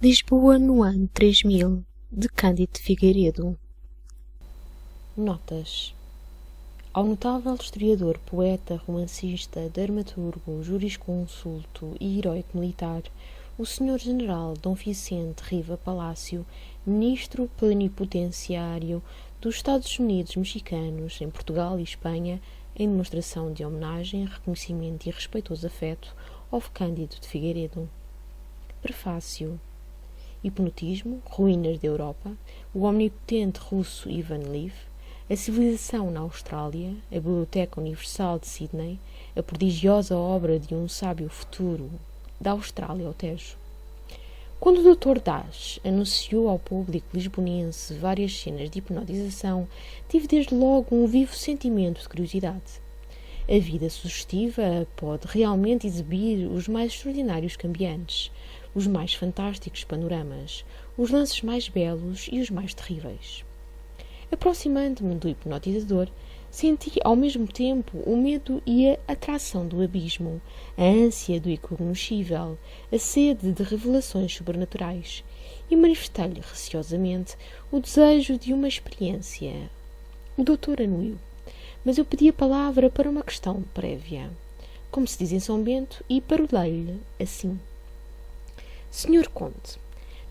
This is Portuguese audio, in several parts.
Lisboa no ano 3000, de Cândido de Figueiredo. Notas. Ao notável historiador, poeta, romancista, dramaturgo, jurisconsulto e heróico militar, o Sr. General Dom Vicente Riva Palácio, Ministro Plenipotenciário dos Estados Unidos Mexicanos em Portugal e Espanha, em demonstração de homenagem, reconhecimento e respeitoso afeto, ao Cândido de Figueiredo. Prefácio. Hipnotismo, ruínas da Europa, o omnipotente russo Ivan Levy, a civilização na Austrália, a Biblioteca Universal de Sydney, a prodigiosa obra de um sábio futuro, da Austrália ao Tejo. Quando o Dr. Dash anunciou ao público lisbonense várias cenas de hipnotização, tive desde logo um vivo sentimento de curiosidade. A vida sugestiva pode realmente exibir os mais extraordinários cambiantes, os mais fantásticos panoramas, os lances mais belos e os mais terríveis. Aproximando-me do hipnotizador, senti ao mesmo tempo o medo e a atração do abismo, a ânsia do incognoscível, a sede de revelações sobrenaturais, e manifestei-lhe receosamente o desejo de uma experiência. O doutor anuiu, mas eu pedi a palavra para uma questão prévia, como se diz em São Bento, e parolei-lhe assim: Senhor Conde,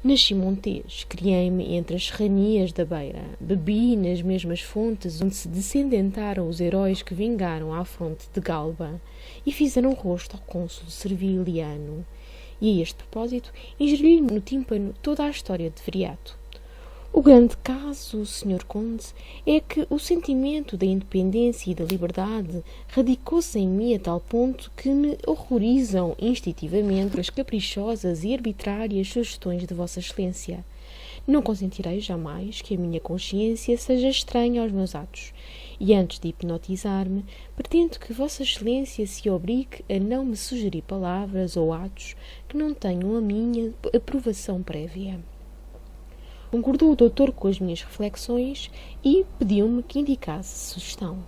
nasci montês, criei-me entre as serranias da beira, bebi nas mesmas fontes onde se descendentaram os heróis que vingaram à fronte de Galba e fizeram rosto ao cônsul serviliano, e a este propósito ingeri no tímpano toda a história de Viriato. O grande caso, Sr. Conde, é que o sentimento da independência e da liberdade radicou-se em mim a tal ponto que me horrorizam instintivamente as caprichosas e arbitrárias sugestões de Vossa Excelência. Não consentirei jamais que a minha consciência seja estranha aos meus atos, e antes de hipnotizar-me, pretendo que Vossa Excelência se obrigue a não me sugerir palavras ou atos que não tenham a minha aprovação prévia. Concordou o doutor com as minhas reflexões e pediu-me que indicasse sugestão.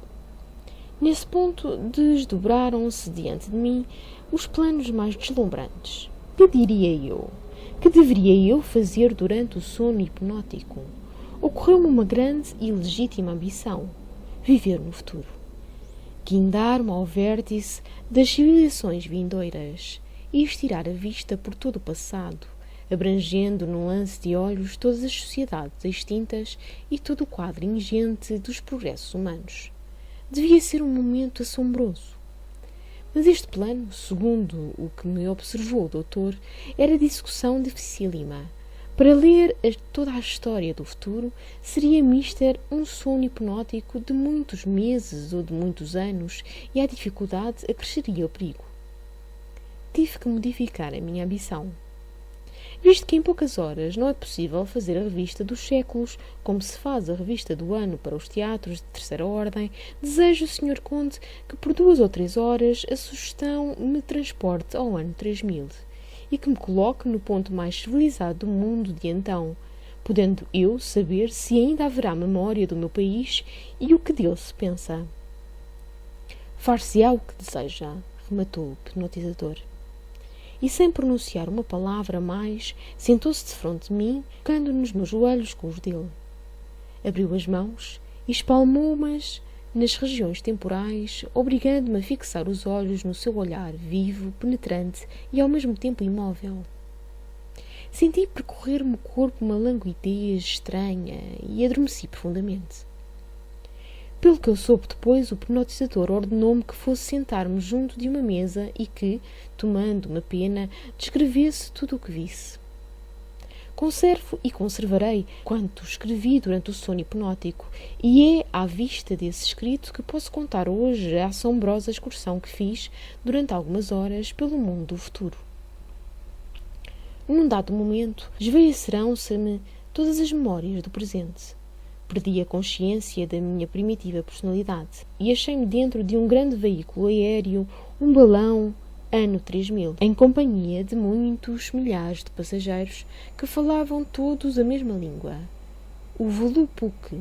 Nesse ponto, desdobraram-se diante de mim os planos mais deslumbrantes. Que diria eu? Que deveria eu fazer durante o sono hipnótico? Ocorreu-me uma grande e legítima ambição: viver no futuro. Guindar-me ao vértice das civilizações vindouras e estirar a vista por todo o passado, abrangendo num lance de olhos todas as sociedades extintas e todo o quadro ingente dos progressos humanos. Devia ser um momento assombroso. Mas este plano, segundo o que me observou o doutor, era de execução dificílima. Para ler toda a história do futuro, seria mister um sono hipnótico de muitos meses ou de muitos anos, e à dificuldade acresceria o perigo. Tive que modificar a minha ambição. Visto que em poucas horas não é possível fazer a revista dos séculos, como se faz a revista do ano para os teatros de terceira ordem, desejo, Sr. Conde, que por 2 ou 3 horas a sugestão me transporte ao ano 3000 e que me coloque no ponto mais civilizado do mundo de então, podendo eu saber se ainda haverá memória do meu país e o que dele se pensa. Far-se-á o que deseja, rematou o hipnotizador. E sem pronunciar uma palavra mais, sentou-se defronte de mim, tocando nos meus joelhos com os dele. Abriu as mãos e espalmou-mas nas regiões temporais, obrigando-me a fixar os olhos no seu olhar vivo, penetrante e ao mesmo tempo imóvel. Senti percorrer-me o corpo uma languidez estranha e adormeci profundamente. Pelo que eu soube depois, o hipnotizador ordenou-me que fosse sentar-me junto de uma mesa e que, tomando uma pena, descrevesse tudo o que visse. Conservo e conservarei quanto escrevi durante o sono hipnótico, e é à vista desse escrito que posso contar hoje a assombrosa excursão que fiz durante algumas horas pelo mundo do futuro. Num dado momento, esvaeceram-se-me todas as memórias do presente. Perdi a consciência da minha primitiva personalidade e achei-me dentro de um grande veículo aéreo, um balão, ano 3000, em companhia de muitos milhares de passageiros que falavam todos a mesma língua, o Volapük.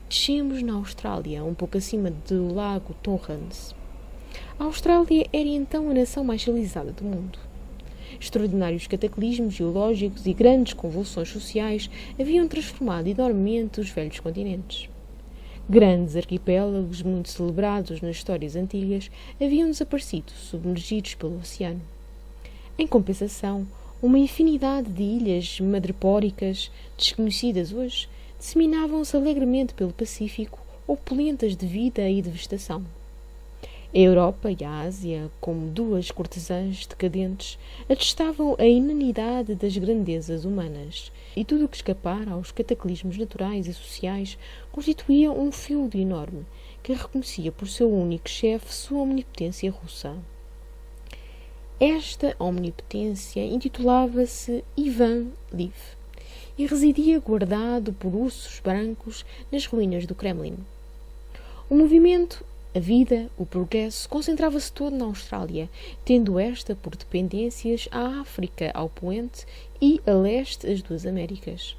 Descemos na Austrália, um pouco acima do lago Torrens. A Austrália era então a nação mais civilizada do mundo. Extraordinários cataclismos geológicos e grandes convulsões sociais haviam transformado enormemente os velhos continentes. Grandes arquipélagos, muito celebrados nas histórias antigas, haviam desaparecido, submergidos pelo oceano. Em compensação, uma infinidade de ilhas madrepóricas, desconhecidas hoje, disseminavam-se alegremente pelo Pacífico, opulentas de vida e de vegetação. A Europa e a Ásia, como duas cortesãs decadentes, atestavam a inanidade das grandezas humanas, e tudo o que escapara aos cataclismos naturais e sociais constituía um feudo enorme, que reconhecia por seu único chefe sua omnipotência russa. Esta omnipotência intitulava-se Ivan Liv e residia guardado por ursos brancos nas ruínas do Kremlin. O movimento, a vida, o progresso concentrava-se todo na Austrália, tendo esta por dependências a África ao poente e a leste as duas Américas.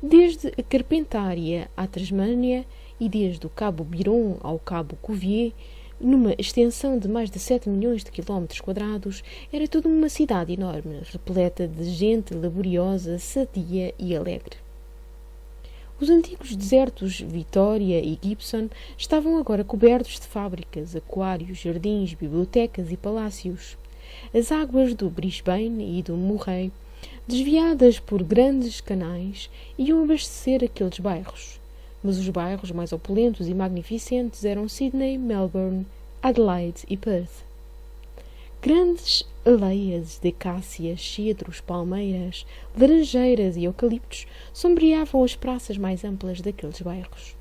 Desde a Carpentária à Tasmânia e desde o Cabo Byron ao Cabo Cuvier, numa extensão de mais de 7 milhões de quilómetros quadrados, era toda uma cidade enorme, repleta de gente laboriosa, sadia e alegre. Os antigos desertos Vitória e Gibson estavam agora cobertos de fábricas, aquários, jardins, bibliotecas e palácios. As águas do Brisbane e do Murray, desviadas por grandes canais, iam abastecer aqueles bairros. Mas os bairros mais opulentos e magnificentes eram Sydney, Melbourne, Adelaide e Perth. Grandes aleias de acácias, cedros, palmeiras, laranjeiras e eucaliptos sombreavam as praças mais amplas daqueles bairros.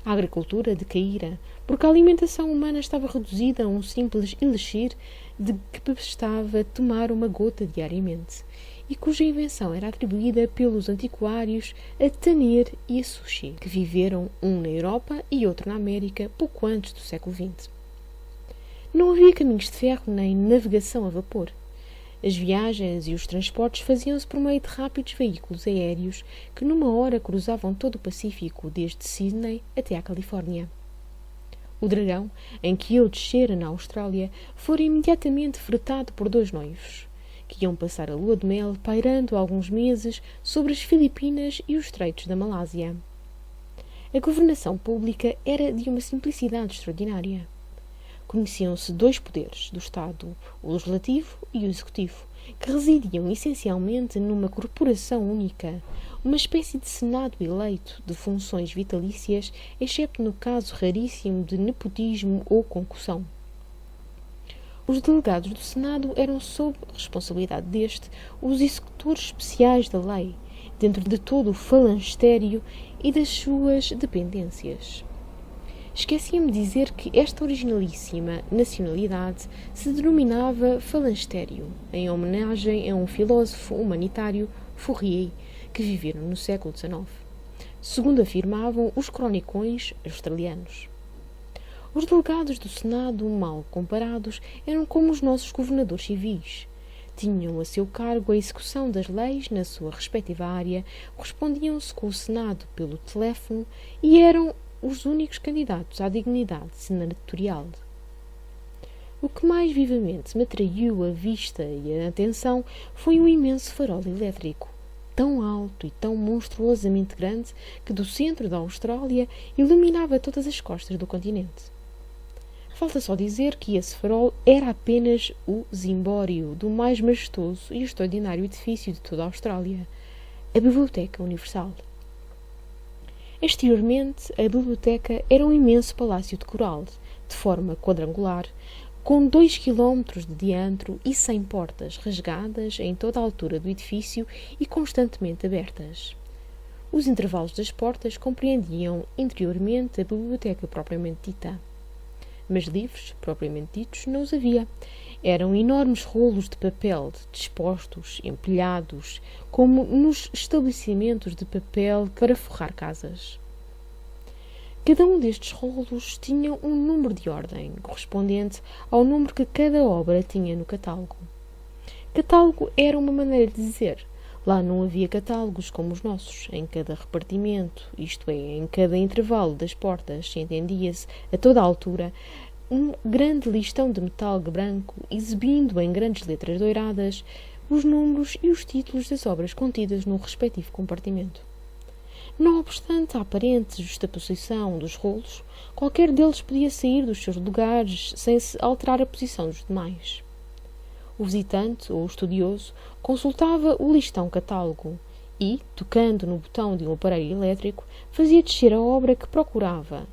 A agricultura decaíra, porque a alimentação humana estava reduzida a um simples elixir de que bastava tomar uma gota diariamente, e cuja invenção era atribuída pelos antiquários a Tanner e a Suchet, que viveram um na Europa e outro na América pouco antes do século XX. Não havia caminhos de ferro nem navegação a vapor. As viagens e os transportes faziam-se por meio de rápidos veículos aéreos que numa hora cruzavam todo o Pacífico, desde Sydney até à Califórnia. O dragão, em que eu descera na Austrália, fora imediatamente fretado por 2 noivos, que iam passar a lua de mel pairando alguns meses sobre as Filipinas e os Estreitos da Malásia. A governação pública era de uma simplicidade extraordinária. Conheciam-se 2 poderes do Estado, o legislativo e o executivo, que residiam essencialmente numa corporação única, uma espécie de senado eleito de funções vitalícias, exceto no caso raríssimo de nepotismo ou concussão. Os delegados do Senado eram, sob responsabilidade deste, os executores especiais da lei, dentro de todo o falanstério e das suas dependências. Esqueci-me de dizer que esta originalíssima nacionalidade se denominava falanstério, em homenagem a um filósofo humanitário, Fourier, que viveram no século XIX, segundo afirmavam os cronicões australianos. Os delegados do Senado, mal comparados, eram como os nossos governadores civis. Tinham a seu cargo a execução das leis na sua respectiva área, correspondiam-se com o Senado pelo teléfono e eram os únicos candidatos à dignidade senatorial. O que mais vivamente me atraiu a vista e a atenção foi um imenso farol elétrico, tão alto e tão monstruosamente grande que do centro da Austrália iluminava todas as costas do continente. Falta só dizer que esse farol era apenas o zimbório do mais majestoso e extraordinário edifício de toda a Austrália, a Biblioteca Universal. Exteriormente, a biblioteca era um imenso palácio de coral, de forma quadrangular, com 2 quilómetros de diâmetro e 100 portas rasgadas em toda a altura do edifício e constantemente abertas. Os intervalos das portas compreendiam interiormente a biblioteca propriamente dita. Mas livros, propriamente ditos, não os havia. Eram enormes rolos de papel, dispostos, empilhados, como nos estabelecimentos de papel para forrar casas. Cada um destes rolos tinha um número de ordem, correspondente ao número que cada obra tinha no catálogo. Catálogo era uma maneira de dizer. Lá não havia catálogos como os nossos, em cada repartimento, isto é, em cada intervalo das portas, entendia-se, a toda a altura, um grande listão de metal branco, exibindo em grandes letras douradas os números e os títulos das obras contidas no respectivo compartimento. Não obstante a aparente justaposição dos rolos, qualquer deles podia sair dos seus lugares sem se alterar a posição dos demais. O visitante ou estudioso consultava o listão catálogo e, tocando no botão de um aparelho elétrico, fazia descer a obra que procurava.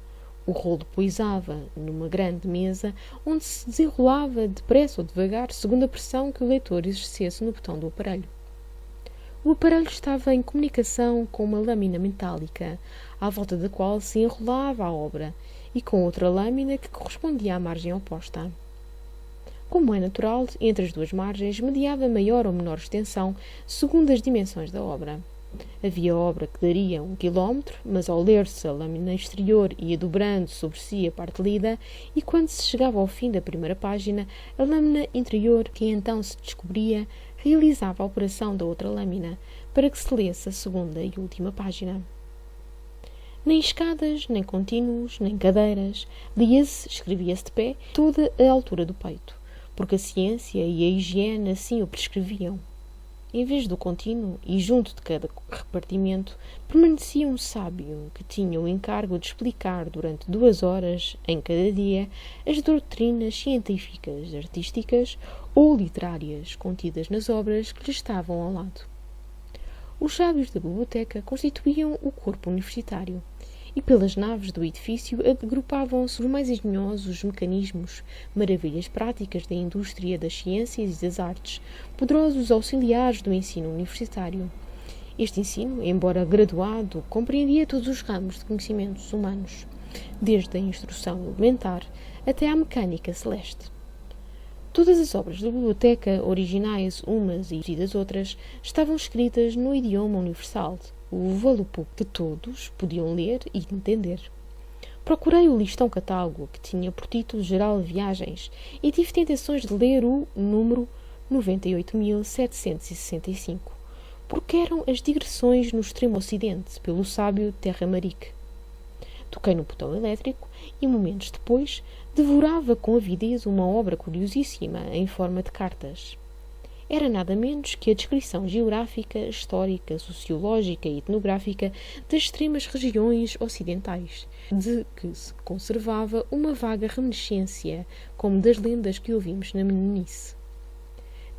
O rolo poisava numa grande mesa, onde se desenrolava depressa ou devagar, segundo a pressão que o leitor exercesse no botão do aparelho. O aparelho estava em comunicação com uma lâmina metálica, à volta da qual se enrolava a obra, e com outra lâmina que correspondia à margem oposta. Como é natural, entre as duas margens mediava maior ou menor extensão, segundo as dimensões da obra. Havia obra que daria 1 quilómetro, mas ao ler-se a lâmina exterior ia dobrando sobre si a parte lida, e quando se chegava ao fim da primeira página, a lâmina interior, que então se descobria, realizava a operação da outra lâmina, para que se lesse a segunda e última página. Nem escadas, nem contínuos, nem cadeiras, lia-se, escrevia-se de pé, toda a altura do peito, porque a ciência e a higiene assim o prescreviam. Em vez do contínuo, e junto de cada repartimento, permanecia um sábio que tinha o encargo de explicar durante 2 horas, em cada dia, as doutrinas científicas, artísticas ou literárias contidas nas obras que lhe estavam ao lado. Os sábios da biblioteca constituíam o corpo universitário, e pelas naves do edifício agrupavam-se os mais engenhosos mecanismos, maravilhas práticas da indústria, das ciências e das artes, poderosos auxiliares do ensino universitário. Este ensino, embora graduado, compreendia todos os ramos de conhecimentos humanos, desde a instrução elementar até à mecânica celeste. Todas as obras da biblioteca, originais umas e das outras, estavam escritas no idioma universal, o valupo que todos podiam ler e entender. Procurei o listão catálogo, que tinha por título geral Viagens, e tive tentações de ler o número 98.765, porque eram as digressões no extremo ocidente, pelo sábio Terra Marique. Toquei no botão elétrico e, momentos depois, devorava com avidez uma obra curiosíssima em forma de cartas. Era nada menos que a descrição geográfica, histórica, sociológica e etnográfica das extremas regiões ocidentais, de que se conservava uma vaga reminiscência, como das lendas que ouvimos na meninice.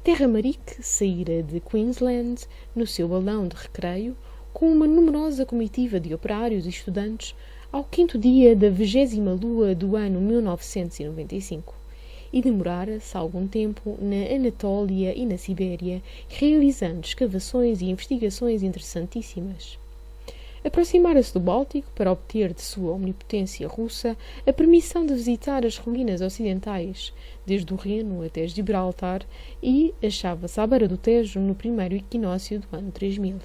Terra Marique saíra de Queensland no seu balão de recreio, com uma numerosa comitiva de operários e estudantes, ao 5º dia da 20ª lua do ano 1995. E demorara-se algum tempo na Anatólia e na Sibéria, realizando escavações e investigações interessantíssimas. Aproximara-se do Báltico para obter de sua omnipotência russa a permissão de visitar as ruínas ocidentais, desde o Reno até Gibraltar, e achava-se à beira do Tejo no primeiro equinócio do ano 3000.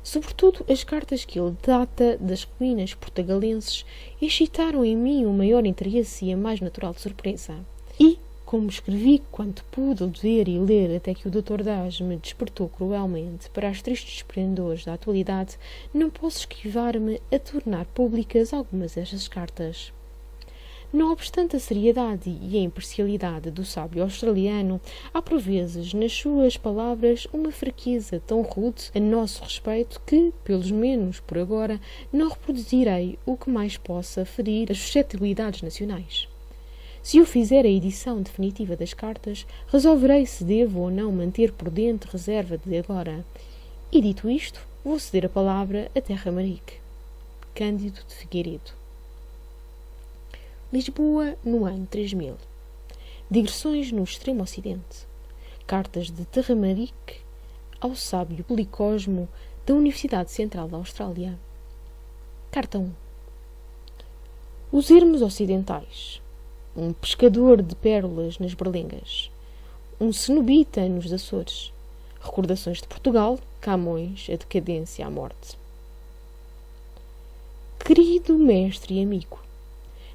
Sobretudo, as cartas que ele data das ruínas portugalenses excitaram em mim o maior interesse e a mais natural surpresa. E, como escrevi quanto pude ver e ler até que o Dr. Daz me despertou cruelmente para os tristes esplendores da atualidade, não posso esquivar-me a tornar públicas algumas destas cartas. Não obstante a seriedade e a imparcialidade do sábio australiano, há por vezes nas suas palavras uma fraqueza tão rude a nosso respeito que, pelos menos por agora, não reproduzirei o que mais possa ferir as suscetibilidades nacionais. Se eu fizer a edição definitiva das cartas, resolverei se devo ou não manter prudente reserva de agora. E dito isto, vou ceder a palavra a Terra Marique. Cândido de Figueiredo. Lisboa, no ano 3000. Digressões no extremo ocidente. Cartas de Terra Marique ao sábio Policosmo da Universidade Central da Austrália. Carta 1. Os ermos ocidentais. Um pescador de pérolas nas berlengas. Um cenobita nos Açores. Recordações de Portugal, Camões, a decadência à morte. Querido mestre e amigo,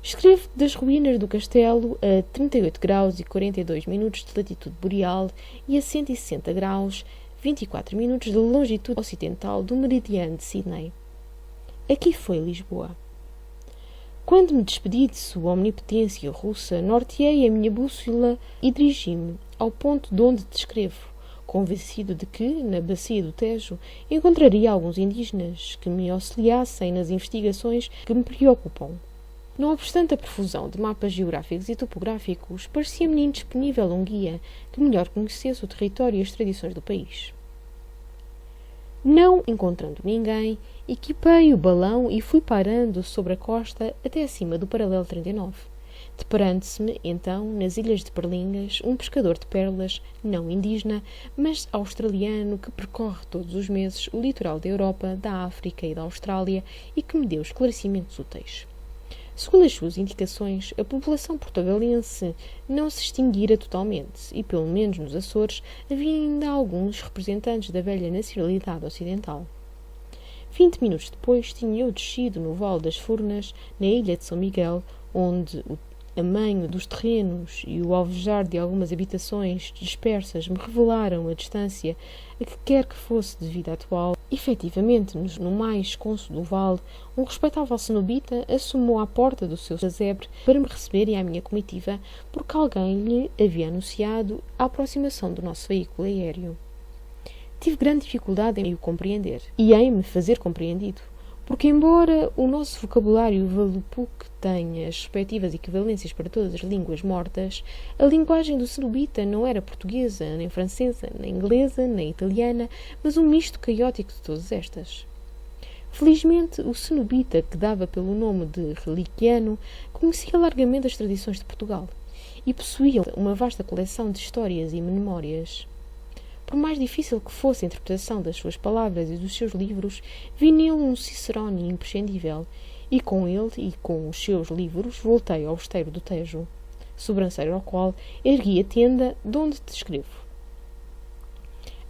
escrevo das ruínas do castelo a 38 graus e 42 minutos de latitude boreal e a 160 graus 24 minutos de longitude ocidental do meridiano de Sydney. Aqui foi Lisboa. Quando me despedi de sua omnipotência russa, norteei a minha bússola e dirigi-me ao ponto de onde descrevo, convencido de que, na bacia do Tejo, encontraria alguns indígenas que me auxiliassem nas investigações que me preocupam. Não obstante a profusão de mapas geográficos e topográficos, parecia-me indisponível um guia que melhor conhecesse o território e as tradições do país. Não encontrando ninguém, equipei o balão e fui parando sobre a costa até acima do paralelo 39. Deparando-se-me, então, nas ilhas de Perlingas, um pescador de pérolas, não indígena, mas australiano, que percorre todos os meses o litoral da Europa, da África e da Austrália e que me deu esclarecimentos úteis. Segundo as suas indicações, a população portugalense não se extinguira totalmente e, pelo menos nos Açores, havia ainda alguns representantes da velha nacionalidade ocidental. 20 minutos depois tinha eu descido no Vale das Furnas, na ilha de São Miguel, onde o tamanho dos terrenos e o alvejar de algumas habitações dispersas me revelaram a distância a que quer que fosse de vida atual. Efetivamente, no mais cônsul do vale, um respeitável cenobita assomou à porta do seu casebre para me receber e à minha comitiva, porque alguém lhe havia anunciado a aproximação do nosso veículo aéreo. Tive grande dificuldade em o compreender e em me fazer compreendido, porque embora o nosso vocabulário valupuque tenha as respectivas equivalências para todas as línguas mortas, a linguagem do cenobita não era portuguesa, nem francesa, nem inglesa, nem italiana, mas um misto caótico de todas estas. Felizmente, o cenobita, que dava pelo nome de Reliquiano, conhecia largamente as tradições de Portugal e possuía uma vasta coleção de histórias e memórias. Por mais difícil que fosse a interpretação das suas palavras e dos seus livros, vi nele um Cicerone imprescindível, e com ele e com os seus livros voltei ao esteiro do Tejo, sobranceiro ao qual ergui a tenda de onde te escrevo.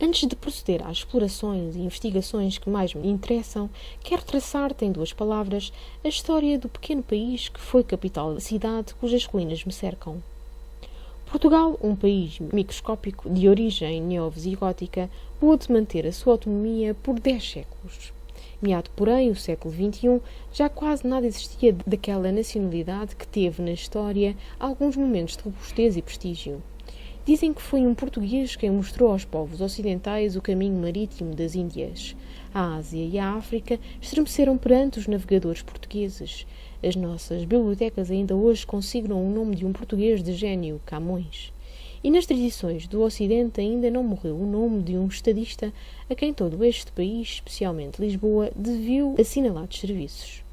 Antes de proceder às explorações e investigações que mais me interessam, quero traçar-te em 2 palavras a história do pequeno país que foi capital da cidade cujas ruínas me cercam. Portugal, um país microscópico de origem neovigótica, pôde manter a sua autonomia por 10 séculos. Meado, porém, o século XXI, já quase nada existia daquela nacionalidade que teve na história alguns momentos de robustez e prestígio. Dizem que foi um português quem mostrou aos povos ocidentais o caminho marítimo das Índias. A Ásia e a África estremeceram perante os navegadores portugueses. As nossas bibliotecas ainda hoje consignam o nome de um português de gênio, Camões. E nas tradições do Ocidente ainda não morreu o nome de um estadista a quem todo este país, especialmente Lisboa, deviu assinalados serviços.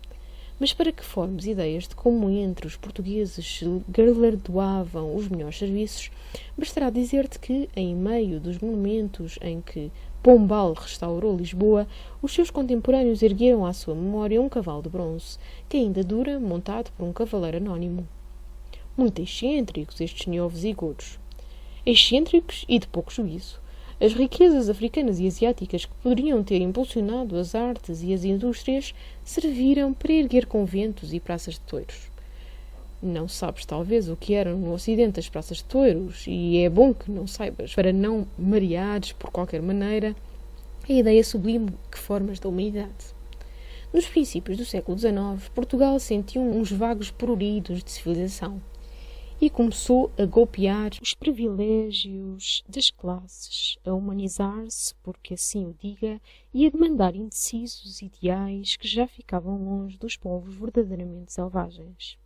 Mas para que formes ideias de como entre os portugueses se galardoavam os melhores serviços, bastará dizer-te que, em meio dos monumentos em que Pombal restaurou Lisboa, os seus contemporâneos ergueram à sua memória um cavalo de bronze, que ainda dura, montado por um cavaleiro anónimo. Muito excêntricos estes neovisigodos. Excêntricos e de pouco juízo. As riquezas africanas e asiáticas que poderiam ter impulsionado as artes e as indústrias serviram para erguer conventos e praças de touros. Não sabes, talvez, o que eram no Ocidente as praças de touros, e é bom que não saibas, para não mareares, por qualquer maneira, a ideia sublime que formas da humanidade. Nos princípios do século XIX, Portugal sentiu uns vagos pruridos de civilização e começou a golpear os privilégios das classes, a humanizar-se, porque assim o diga, e a demandar indecisos ideais que já ficavam longe dos povos verdadeiramente selvagens.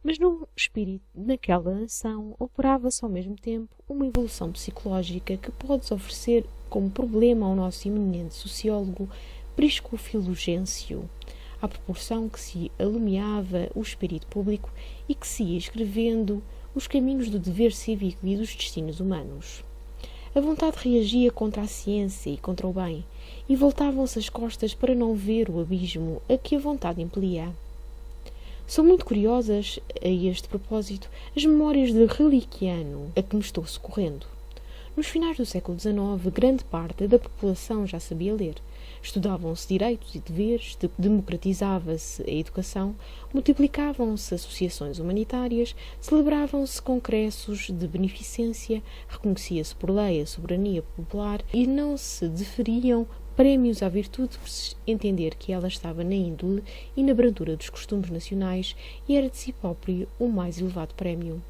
Mas no espírito daquela nação operava-se ao mesmo tempo uma evolução psicológica que podes oferecer como problema ao nosso eminente sociólogo Prisco Filogêncio, à proporção que se alumiava o espírito público e que se ia escrevendo os caminhos do dever cívico e dos destinos humanos. A vontade reagia contra a ciência e contra o bem, e voltavam-se as costas para não ver o abismo a que a vontade impelia. São muito curiosas, a este propósito, as memórias de Reliquiano, a que me estou socorrendo. Nos finais do século XIX, grande parte da população já sabia ler. Estudavam-se direitos e deveres, democratizava-se a educação, multiplicavam-se associações humanitárias, celebravam-se congressos de beneficência, reconhecia-se por lei a soberania popular e não se deferiam prémios à virtude por se entender que ela estava na índole e na brandura dos costumes nacionais e era de si própria o mais elevado prémio.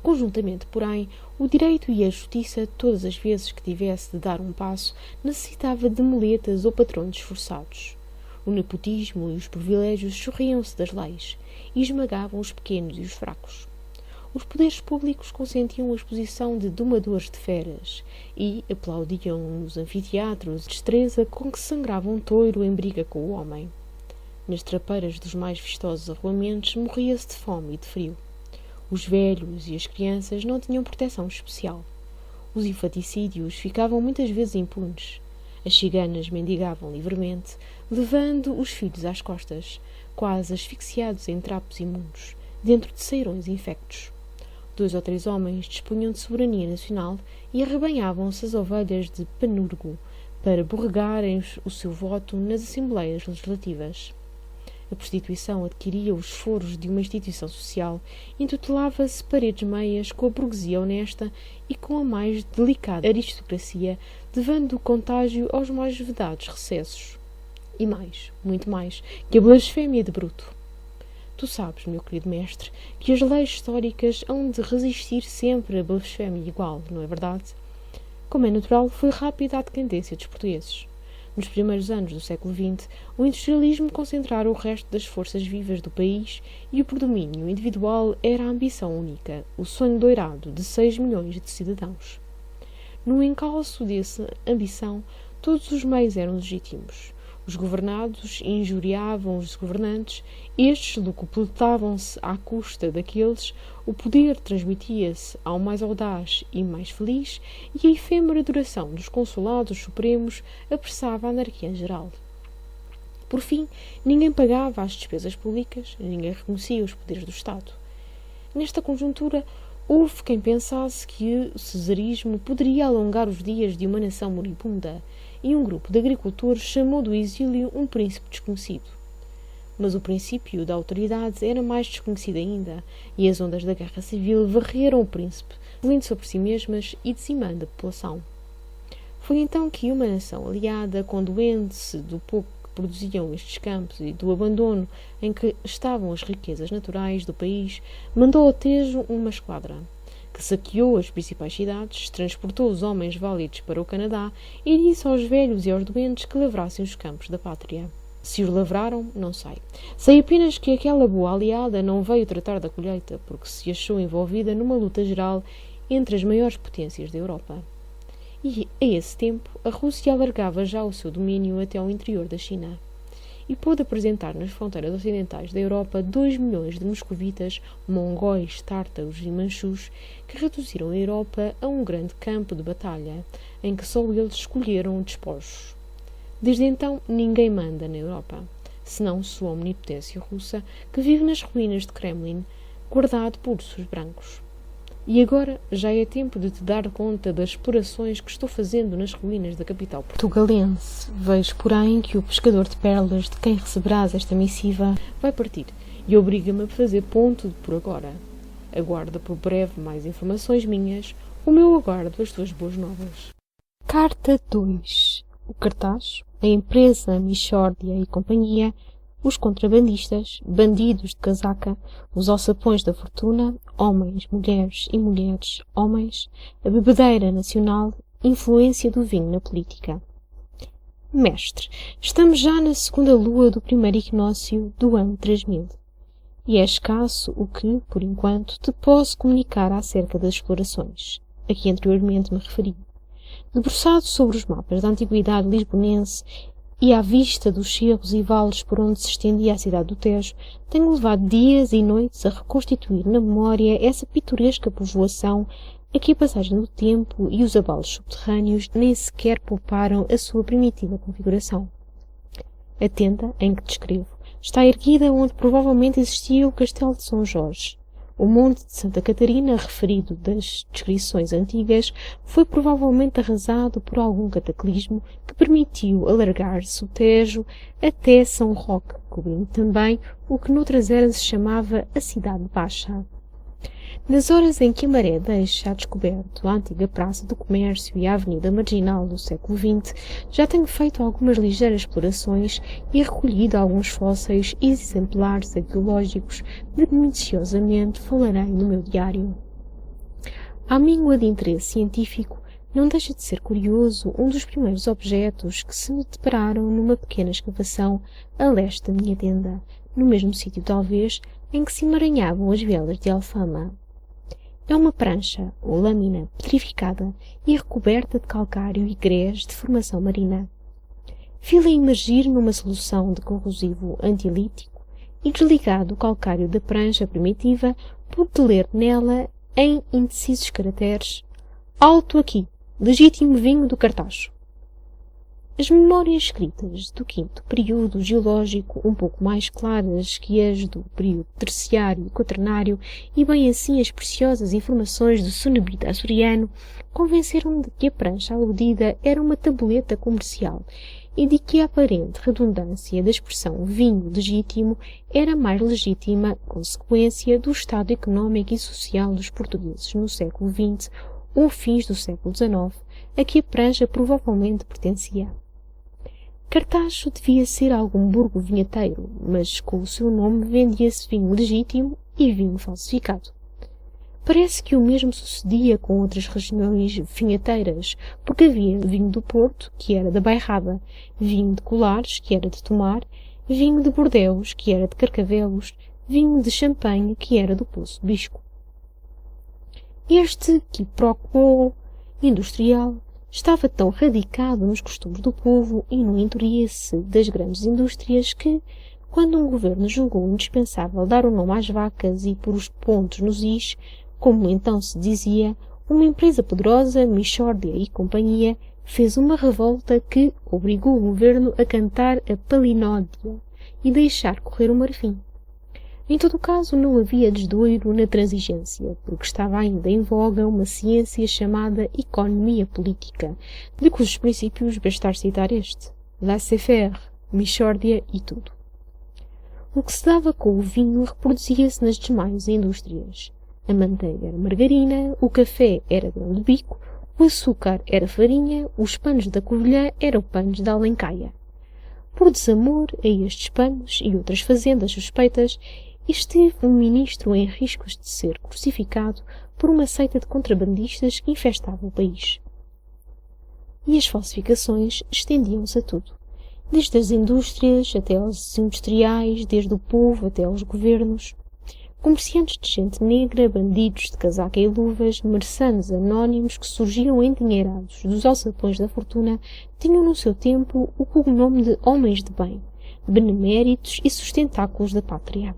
Conjuntamente, porém, o direito e a justiça, todas as vezes que tivesse de dar um passo, necessitava de muletas ou patronos esforçados. O nepotismo e os privilégios chorriam-se das leis e esmagavam os pequenos e os fracos. Os poderes públicos consentiam a exposição de domadores de feras e aplaudiam nos anfiteatros a destreza com que sangrava um touro em briga com o homem. Nas trapeiras dos mais vistosos arruamentos morria-se de fome e de frio. Os velhos e as crianças não tinham proteção especial. Os infanticídios ficavam muitas vezes impunes. As ciganas mendigavam livremente, levando os filhos às costas, quase asfixiados em trapos imundos, dentro de ceirões infectos. 2 ou 3 homens dispunham de soberania nacional e arrebanhavam-se as ovelhas de Panurgo para borregarem o seu voto nas assembleias legislativas. A prostituição adquiria os foros de uma instituição social, intitulava-se paredes meias com a burguesia honesta e com a mais delicada aristocracia, levando o contágio aos mais vedados recessos. E mais, muito mais, que a blasfémia de Bruto. Tu sabes, meu querido mestre, que as leis históricas hão de resistir sempre a blasfémia igual, não é verdade? Como é natural, foi rápida a decadência dos portugueses. Nos primeiros anos do século XX, o industrialismo concentrara o resto das forças vivas do país e o predomínio individual era a ambição única, o sonho doirado de 6 milhões de cidadãos. No encalço dessa ambição, todos os meios eram legítimos. Os governados injuriavam os governantes, estes locupletavam-se à custa daqueles, o poder transmitia-se ao mais audaz e mais feliz, e a efêmera duração dos consulados supremos apressava a anarquia em geral. Por fim, ninguém pagava as despesas públicas, ninguém reconhecia os poderes do Estado. Nesta conjuntura, houve quem pensasse que o cesarismo poderia alongar os dias de uma nação moribunda, e um grupo de agricultores chamou do exílio um príncipe desconhecido. Mas o princípio da autoridade era mais desconhecido ainda, e as ondas da guerra civil varreram o príncipe, vindo sobre si mesmas e dizimando a população. Foi então que uma nação aliada, condoendo-se do pouco que produziam estes campos e do abandono em que estavam as riquezas naturais do país, mandou ao Tejo uma esquadra, que saqueou as principais cidades, transportou os homens válidos para o Canadá e disse aos velhos e aos doentes que lavrassem os campos da pátria. Se os lavraram, não sei. Sei apenas que aquela boa aliada não veio tratar da colheita, porque se achou envolvida numa luta geral entre as maiores potências da Europa. E, a esse tempo, a Rússia alargava já o seu domínio até ao interior da China, e pôde apresentar nas fronteiras ocidentais da Europa 2 milhões de moscovitas, mongóis, tártaros e manchus, que reduziram a Europa a um grande campo de batalha, em que só eles escolheram despojos. Desde então, ninguém manda na Europa, senão sua omnipotência russa, que vive nas ruínas de Kremlin, guardado por ursos brancos. E agora já é tempo de te dar conta das explorações que estou fazendo nas ruínas da capital portugalense. Vejo, porém, que o pescador de pérolas de quem receberás esta missiva vai partir e obriga-me a fazer ponto por agora. Aguarda por breve mais informações minhas, como eu aguardo as tuas boas novas. Carta 2. O cartaz, a empresa Michórdia e companhia, os contrabandistas, bandidos de casaca, os alçapões da fortuna, homens, mulheres e mulheres, homens, a bebedeira nacional, influência do vinho na política. Mestre, estamos já na segunda lua do primeiro equinócio do ano 3000, e é escasso o que, por enquanto, te posso comunicar acerca das explorações, a que anteriormente me referi. Debruçado sobre os mapas da antiguidade lisbonense e à vista dos cerros e vales por onde se estendia a cidade do Tejo, tenho levado dias e noites a reconstituir na memória essa pitoresca povoação a que a passagem do tempo e os abalos subterrâneos nem sequer pouparam a sua primitiva configuração. A tenda em que descrevo está erguida onde provavelmente existia o castelo de São Jorge. O monte de Santa Catarina, referido das descrições antigas, foi provavelmente arrasado por algum cataclismo que permitiu alargar-se o Tejo até São Roque, cobrindo também o que noutras eras se chamava a Cidade Baixa. Nas horas em que a maré deixa a descoberto a antiga Praça do Comércio e a Avenida Marginal do século XX, já tenho feito algumas ligeiras explorações e recolhido alguns fósseis e exemplares arqueológicos de que minuciosamente falarei no meu diário. À míngua de interesse científico, não deixa de ser curioso um dos primeiros objetos que se me depararam numa pequena escavação a leste da minha tenda, no mesmo sítio talvez em que se emaranhavam as velas de Alfama. É uma prancha, ou lâmina, petrificada e recoberta de calcário e grés de formação marina. Vi-la emergir numa solução de corrosivo antilítico e desligado o calcário da prancha primitiva, pude ler nela, em indecisos caracteres: "Alto aqui! Legítimo vinho do Cartacho." As memórias escritas do quinto período geológico, um pouco mais claras que as do período terciário e quaternário, e bem assim as preciosas informações do sonebita açoriano, convenceram-me de que a prancha aludida era uma tabuleta comercial e de que a aparente redundância da expressão vinho legítimo era mais legítima consequência do estado económico e social dos portugueses no século XX ou fins do século XIX, a que a prancha provavelmente pertencia. Cartacho devia ser algum burgo vinheteiro, mas com o seu nome vendia-se vinho legítimo e vinho falsificado. Parece que o mesmo sucedia com outras regiões vinheteiras, porque havia vinho do Porto, que era da Bairrada, vinho de Colares, que era de Tomar, vinho de Bordeus, que era de Carcavelos, vinho de Champanhe, que era do Poço de Bisco. Este quiproquo industrial estava tão radicado nos costumes do povo e no interesse das grandes indústrias que, quando um governo julgou indispensável dar o nome às vacas e pôr os pontos nos is, como então se dizia, uma empresa poderosa, Michórdia e companhia, fez uma revolta que obrigou o governo a cantar a palinódia e deixar correr o marfim. Em todo o caso, não havia desdoiro na transigência, porque estava ainda em voga uma ciência chamada economia política, de cujos princípios bastar citar este: laissez-faire, Michórdia e tudo. O que se dava com o vinho reproduzia-se nas demais indústrias. A manteiga era margarina, o café era grão de bico, o açúcar era farinha, os panos da Covilhã eram panos da Alencaia. Por desamor a estes panos e outras fazendas suspeitas, esteve um ministro em riscos de ser crucificado por uma seita de contrabandistas que infestava o país. E as falsificações estendiam-se a tudo, desde as indústrias até aos industriais, desde o povo até aos governos. Comerciantes de gente negra, bandidos de casaca e luvas, mercenários anónimos que surgiam endinheirados dos alçapões da fortuna, tinham no seu tempo o cognome de homens de bem, beneméritos e sustentáculos da pátria.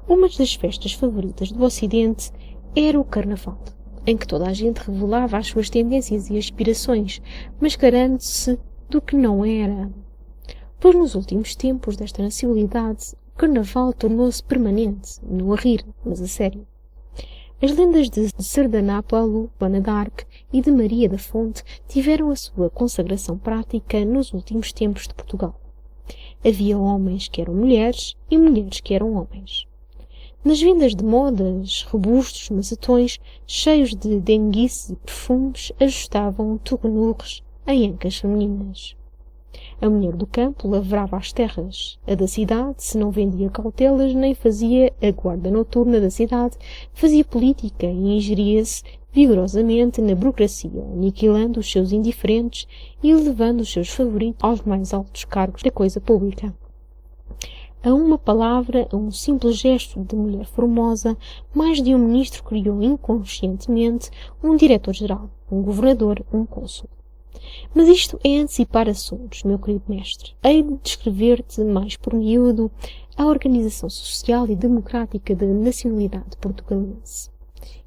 Uma das festas favoritas do Ocidente era o Carnaval, em que toda a gente revelava as suas tendências e aspirações, mascarando-se do que não era. Pois nos últimos tempos desta nacionalidade, o Carnaval tornou-se permanente, não a rir, mas a sério. As lendas de Sardanápalo, Joana d'Arc e de Maria da Fonte tiveram a sua consagração prática nos últimos tempos de Portugal. Havia homens que eram mulheres e mulheres que eram homens. Nas vendas de modas, robustos macetões, cheios de denguice e perfumes, ajustavam tuganurres em ancas femininas. A mulher do campo lavrava as terras. A da cidade, se não vendia cautelas, nem fazia a guarda noturna da cidade, fazia política e ingeria-se vigorosamente na burocracia, aniquilando os seus indiferentes e elevando os seus favoritos aos mais altos cargos da coisa pública. A uma palavra, a um simples gesto de mulher formosa, mais de um ministro criou inconscientemente um diretor-geral, um governador, um cônsul. Mas isto é antecipar assuntos, meu querido mestre. Hei de descrever-te mais por miúdo a organização social e democrática da nacionalidade portugalense.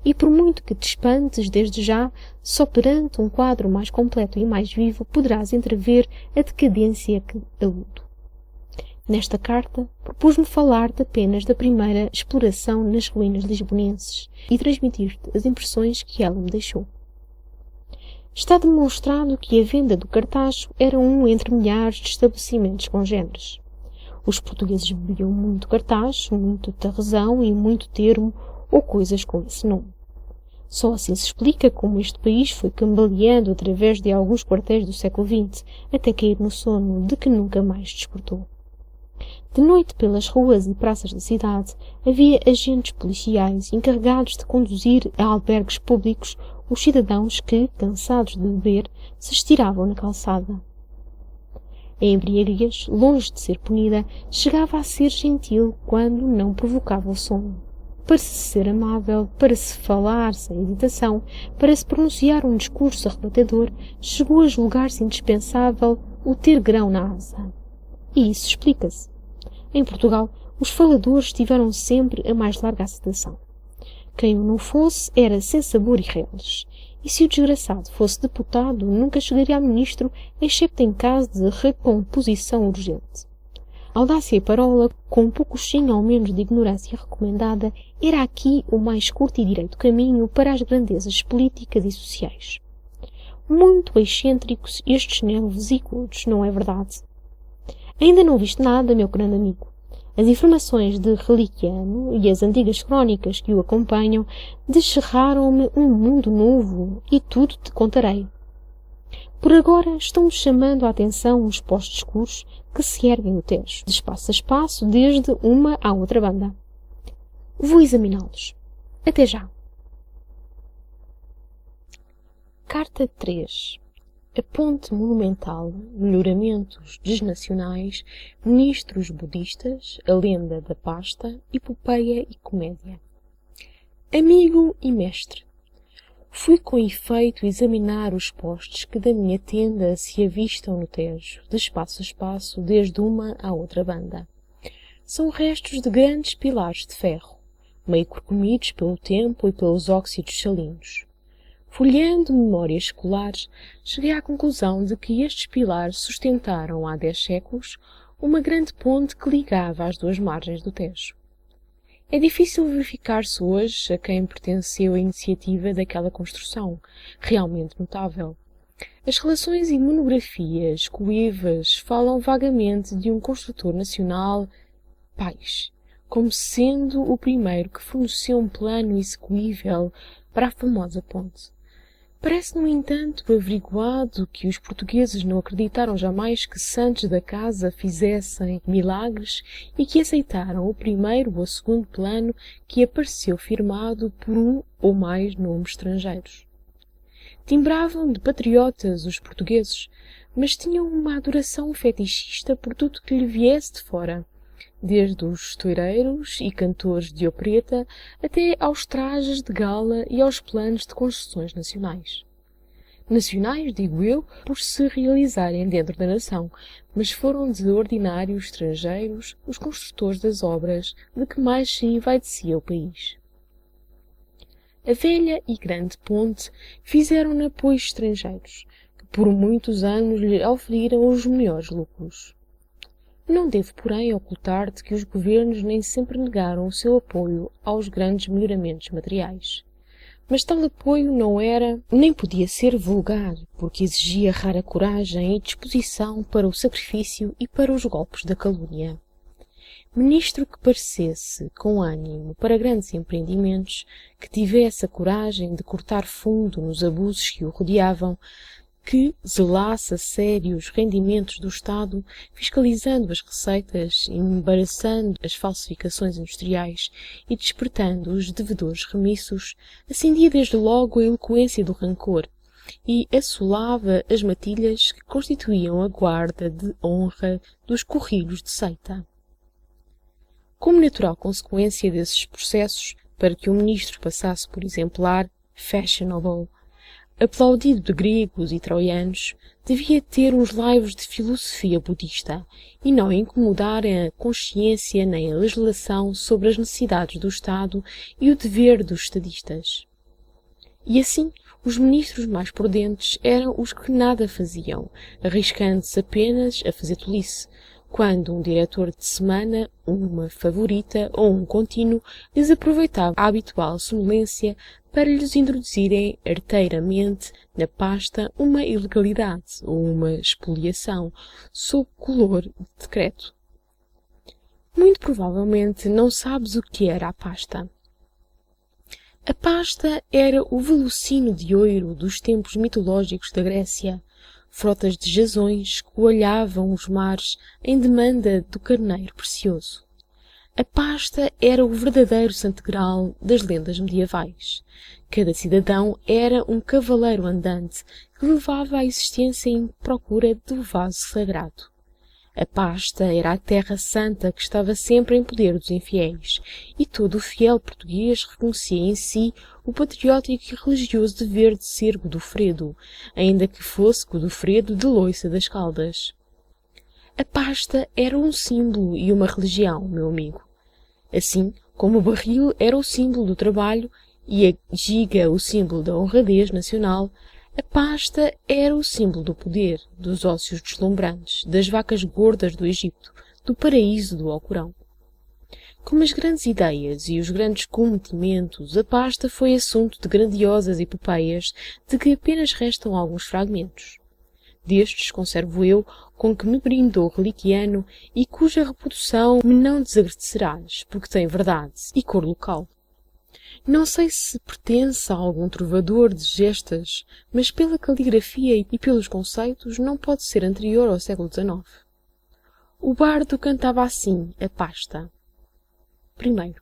E por muito que te espantes desde já, só perante um quadro mais completo e mais vivo poderás entrever a decadência que aludo. Nesta carta, propus-me falar-te apenas da primeira exploração nas ruínas lisbonenses e transmitir-te as impressões que ela me deixou. Está demonstrado que a venda do Cartacho era um entre milhares de estabelecimentos congêneres. Os portugueses bebiam muito Cartacho, muito Tarrezão e muito Termo, ou coisas com esse nome. Só assim se explica como este país foi cambaleando através de alguns quartéis do século XX, até cair no sono de que nunca mais despertou. De noite, pelas ruas e praças da cidade, havia agentes policiais encarregados de conduzir a albergues públicos os cidadãos que, cansados de beber, se estiravam na calçada. A embriaguez, longe de ser punida, chegava a ser gentil quando não provocava o sono. Para se ser amável, para se falar sem hesitação, para se pronunciar um discurso arrebatador, chegou a julgar-se indispensável o ter grão na asa. E isso explica-se. Em Portugal, os faladores tiveram sempre a mais larga aceitação. Quem o não fosse era sem sabor e reles. E se o desgraçado fosse deputado, nunca chegaria a ministro, excepto em caso de recomposição urgente. Audácia e parola, com um poucozinho ao menos de ignorância recomendada, era aqui o mais curto e direito caminho para as grandezas políticas e sociais. Muito excêntricos estes nervosículos, não é verdade? Ainda não viste nada, meu grande amigo. As informações de Relíquiano e as antigas crónicas que o acompanham descerraram-me um mundo novo e tudo te contarei. Por agora estão-me chamando a atenção os postos escuros que se erguem no Tejo, de espaço a espaço, desde uma à outra banda. Vou examiná-los. Até já. Carta 3. A ponte monumental, melhoramentos desnacionais, ministros budistas, a lenda da pasta, epopeia e comédia. Amigo e mestre, fui com efeito examinar os postes que da minha tenda se avistam no Tejo, de espaço a espaço, desde uma à outra banda. São restos de grandes pilares de ferro, meio corcomidos pelo tempo e pelos óxidos salinos. Folheando memórias escolares, cheguei à conclusão de que estes pilares sustentaram há 10 séculos uma grande ponte que ligava as duas margens do Tejo. É difícil verificar-se hoje a quem pertenceu a iniciativa daquela construção, realmente notável. As relações e monografias coevas falam vagamente de um construtor nacional, Paes, como sendo o primeiro que forneceu um plano execuível para a famosa ponte. Parece, no entanto, averiguado que os portugueses não acreditaram jamais que santos da casa fizessem milagres e que aceitaram o primeiro ou segundo plano que apareceu firmado por um ou mais nomes estrangeiros. Timbravam de patriotas os portugueses, mas tinham uma adoração fetichista por tudo que lhe viesse de fora, desde os toureiros e cantores de opereta até aos trajes de gala e aos planos de construções nacionais. Nacionais, digo eu, por se realizarem dentro da nação, mas foram de ordinários estrangeiros os construtores das obras de que mais se envaidecia o país. A velha e grande ponte fizeram-na, pois, estrangeiros, que por muitos anos lhe auferiram os melhores lucros. Não devo, porém, ocultar-te que os governos nem sempre negaram o seu apoio aos grandes melhoramentos materiais. Mas tal apoio não era, nem podia ser vulgar, porque exigia rara coragem e disposição para o sacrifício e para os golpes da calúnia. Ministro que parecesse com ânimo para grandes empreendimentos, que tivesse a coragem de cortar fundo nos abusos que o rodeavam, que zelasse a sério os rendimentos do Estado, fiscalizando as receitas, embaraçando as falsificações industriais e despertando os devedores remissos, acendia desde logo a eloquência do rancor e assolava as matilhas que constituíam a guarda de honra dos corrilhos de seita. Como natural consequência desses processos, para que o ministro passasse por exemplar, fashionable, aplaudido de gregos e troianos, devia ter uns laivos de filosofia budista e não incomodar a consciência nem a legislação sobre as necessidades do Estado e o dever dos estadistas. E assim, os ministros mais prudentes eram os que nada faziam, arriscando-se apenas a fazer tolice, quando um diretor de semana, uma favorita ou um contínuo lhes aproveitava a habitual sonolência para lhes introduzirem arteiramente na pasta uma ilegalidade ou uma expoliação sob color de decreto. Muito provavelmente não sabes o que era a pasta. A pasta era o velocino de ouro dos tempos mitológicos da Grécia, frotas de jasões que olhavam os mares em demanda do carneiro precioso. A pasta era o verdadeiro santo graal das lendas medievais. Cada cidadão era um cavaleiro andante que levava a existência em procura do vaso sagrado. A pasta era a terra santa que estava sempre em poder dos infiéis, e todo o fiel português reconhecia em si o patriótico e religioso dever de ser Godofredo, ainda que fosse Godofredo de Loiça das Caldas. A pasta era um símbolo e uma religião, meu amigo. Assim como o barril era o símbolo do trabalho e a giga o símbolo da honradez nacional, a pasta era o símbolo do poder, dos ócios deslumbrantes, das vacas gordas do Egito, do paraíso do Alcorão. Como as grandes ideias e os grandes cometimentos, a pasta foi assunto de grandiosas epopeias de que apenas restam alguns fragmentos. Destes conservo eu com que me brindou reliquiano e cuja reprodução me não desagradecerás, porque tem verdade e cor local. Não sei se pertence a algum trovador de gestas, mas pela caligrafia e pelos conceitos não pode ser anterior ao século XIX. O bardo cantava assim a pasta. Primeiro,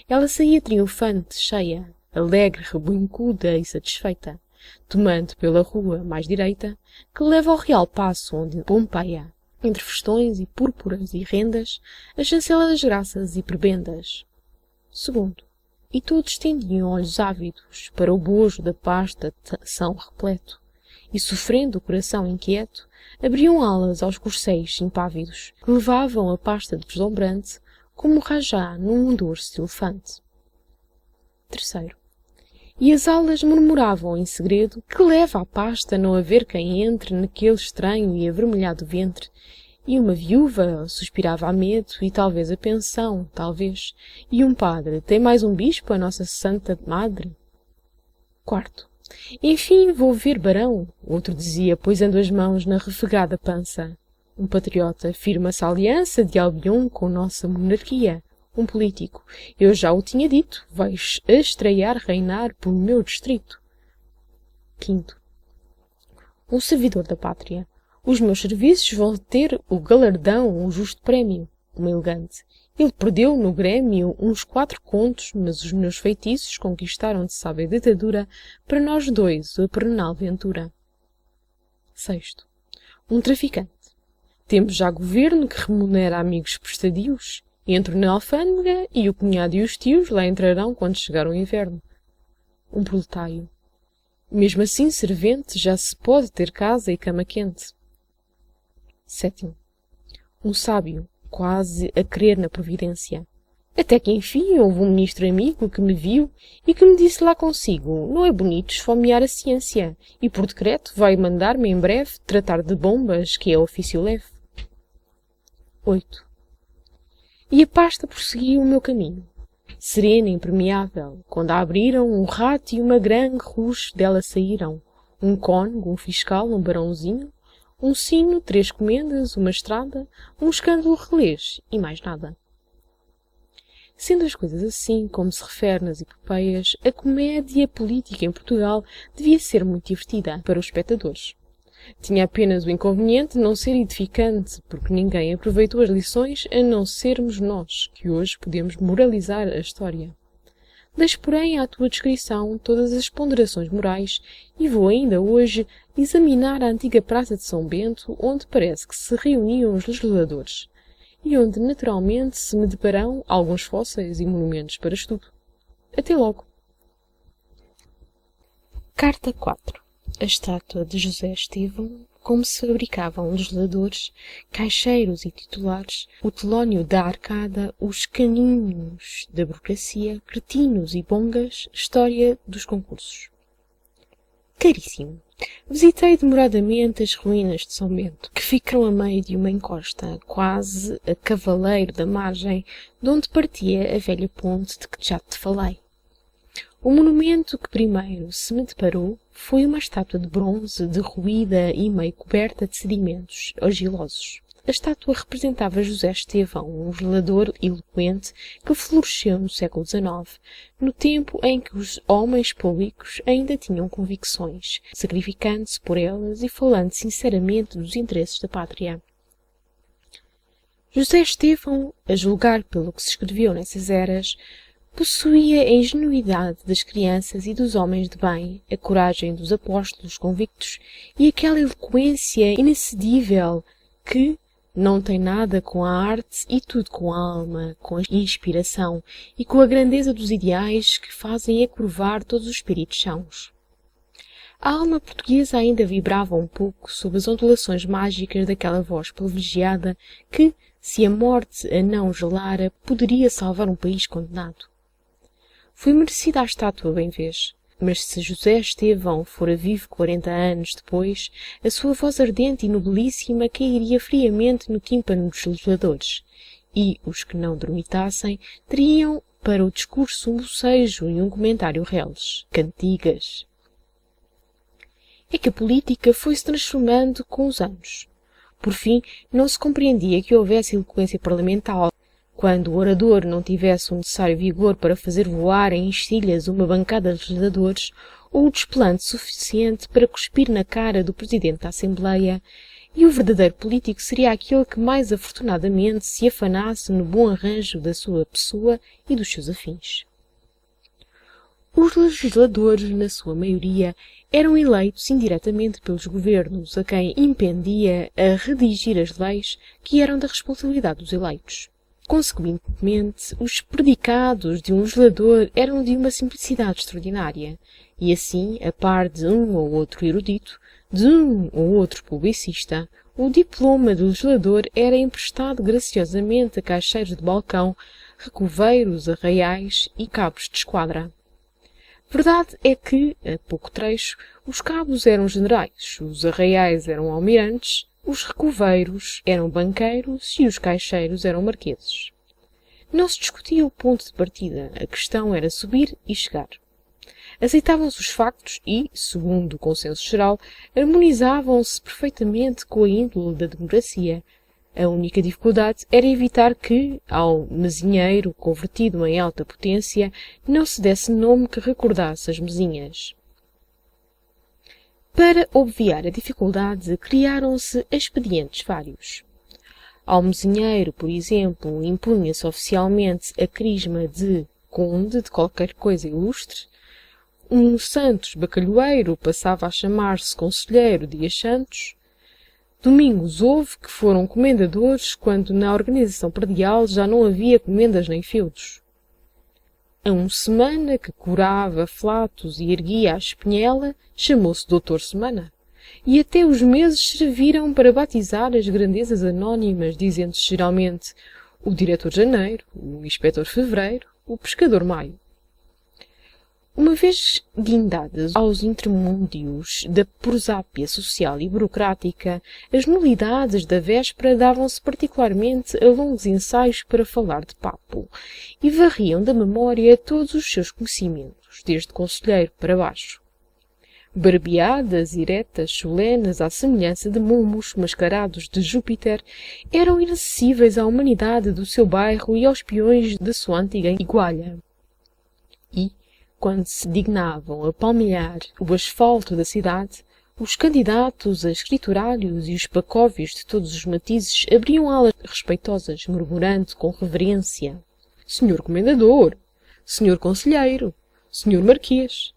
ela saía triunfante, cheia, alegre, rebuncuda e satisfeita, tomando pela rua mais direita, que leva ao real passo onde pompeia, entre festões e púrpuras e rendas, a chancela das graças e prebendas. Segundo, e todos estendiam olhos ávidos para o bojo da pasta São repleto, e sofrendo o coração inquieto, abriam alas aos corcéis impávidos, que levavam a pasta deslumbrante, como rajá num dorso de elefante. Terceiro, e as alas murmuravam em segredo que leva a pasta a não haver quem entre naquele estranho e avermelhado ventre, e uma viúva suspirava a medo, e talvez a pensão, talvez, e um padre, tem mais um bispo a nossa Santa Madre? Quarto, enfim vou ver barão, outro dizia, poisando as mãos na refegada pança. Um patriota firma-se a aliança de Albion com nossa monarquia. Um político, eu já o tinha dito, vais a estrear reinar pelo meu distrito. Quinto, um servidor da pátria. Os meus serviços vão ter o galardão, o justo prémio, uma elegante. Ele perdeu no Grêmio uns 4 contos, mas os meus feitiços conquistaram de sábia ditadura para nós dois a perenal ventura. Sexto, um traficante. Temos já governo que remunera amigos prestadios. Entro na alfândega e o cunhado e os tios lá entrarão quando chegar o inverno. Um proletário. Mesmo assim, servente, já se pode ter casa e cama quente. Sétimo, um sábio, quase a crer na providência. Até que enfim houve um ministro amigo que me viu e que me disse lá consigo, não é bonito esfomear a ciência, e por decreto vai mandar-me em breve tratar de bombas, que é ofício leve. 8. E a pasta prosseguiu o meu caminho. Serena e impermeável, quando a abriram, um rato e uma grande ruche dela saíram, um cônego, um fiscal, um barãozinho, um sino, 3 comendas, uma estrada, um escândalo relês e mais nada. Sendo as coisas assim, como se refere nas epopeias, a comédia política em Portugal devia ser muito divertida para os espectadores. Tinha apenas o inconveniente de não ser edificante, porque ninguém aproveitou as lições a não sermos nós, que hoje podemos moralizar a história. Deixo, porém, à tua descrição todas as ponderações morais e vou ainda hoje examinar a antiga Praça de São Bento, onde parece que se reuniam os legisladores, e onde, naturalmente, se me deparão alguns fósseis e monumentos para estudo. Até logo! Carta 4. A estátua de José Estevão, como se fabricavam legisladores, caixeiros e titulares, o telónio da arcada, os caninhos da burocracia, cretinos e bongas, história dos concursos. Caríssimo, visitei demoradamente as ruínas de São Bento, que ficam a meio de uma encosta, quase a cavaleiro da margem, de onde partia a velha ponte de que já te falei. O monumento que primeiro se me deparou foi uma estátua de bronze derruída e meio coberta de sedimentos argilosos. a estátua representava José Estevão, um zelador eloquente que floresceu no século XIX, no tempo em que os homens públicos ainda tinham convicções, sacrificando-se por elas e falando sinceramente dos interesses da pátria. José Estevão, a julgar pelo que se escreveu nessas eras, possuía a ingenuidade das crianças e dos homens de bem, a coragem dos apóstolos convictos e aquela eloquência inacedível que não tem nada com a arte e tudo com a alma, com a inspiração e com a grandeza dos ideais que fazem ecurvar todos os espíritos sãos. A alma portuguesa ainda vibrava um pouco sob as ondulações mágicas daquela voz privilegiada que, se a morte a não gelara, poderia salvar um país condenado. Foi merecida a estátua bem vez, mas se José Estevão fora vivo 40 anos depois, a sua voz ardente e nobilíssima cairia friamente no tímpano dos legisladores, e os que não dormitassem teriam para o discurso um bocejo e um comentário reles, cantigas. É que a política foi-se transformando com os anos. Por fim, não se compreendia que houvesse eloquência parlamentar, quando o orador não tivesse o necessário vigor para fazer voar em estilhas uma bancada de legisladores, ou o desplante suficiente para cuspir na cara do presidente da Assembleia, e o verdadeiro político seria aquele que mais afortunadamente se afanasse no bom arranjo da sua pessoa e dos seus afins. Os legisladores, na sua maioria, eram eleitos indiretamente pelos governos, a quem impendia a redigir as leis que eram da responsabilidade dos eleitos. Consequentemente, os predicados de um legislador eram de uma simplicidade extraordinária, e assim, a par de um ou outro erudito, de um ou outro publicista, o diploma do legislador era emprestado graciosamente a caixeiros de balcão, recoveiros, arraiais e cabos de esquadra. Verdade é que, a pouco trecho, os cabos eram generais, os arraiais eram almirantes, os recoveiros eram banqueiros e os caixeiros eram marqueses. Não se discutia o ponto de partida, a questão era subir e chegar. Aceitavam-se os factos e, segundo o consenso geral, harmonizavam-se perfeitamente com a índole da democracia. A única dificuldade era evitar que, ao mesinheiro convertido em alta potência, não se desse nome que recordasse as mesinhas. Para obviar a dificuldade, criaram-se expedientes vários. Ao mesinheiro, por exemplo, impunha-se oficialmente a crisma de conde de qualquer coisa ilustre. Um Santos bacalhoeiro passava a chamar-se conselheiro Dias Santos. Domingos houve que foram comendadores quando na organização predial já não havia comendas nem feudos. A um Semana que curava flatos e erguia a espinhela, chamou-se Doutor Semana. E até os meses serviram para batizar as grandezas anónimas, dizendo-se geralmente o Diretor Janeiro, o Inspetor Fevereiro, o Pescador Maio. Uma vez guindadas aos intermúndios da prosápia social e burocrática, as nulidades da véspera davam-se particularmente a longos ensaios para falar de papo, e varriam da memória todos os seus conhecimentos, desde conselheiro para baixo. Barbeadas, eretas, solenes, à semelhança de mumos mascarados de Júpiter, eram inacessíveis à humanidade do seu bairro e aos peões da sua antiga igualha. E, quando se dignavam a palmilhar o asfalto da cidade, os candidatos a escriturários e os pacóvios de todos os matizes abriam alas respeitosas, murmurando com reverência: Senhor Comendador, Senhor Conselheiro, Senhor Marquês.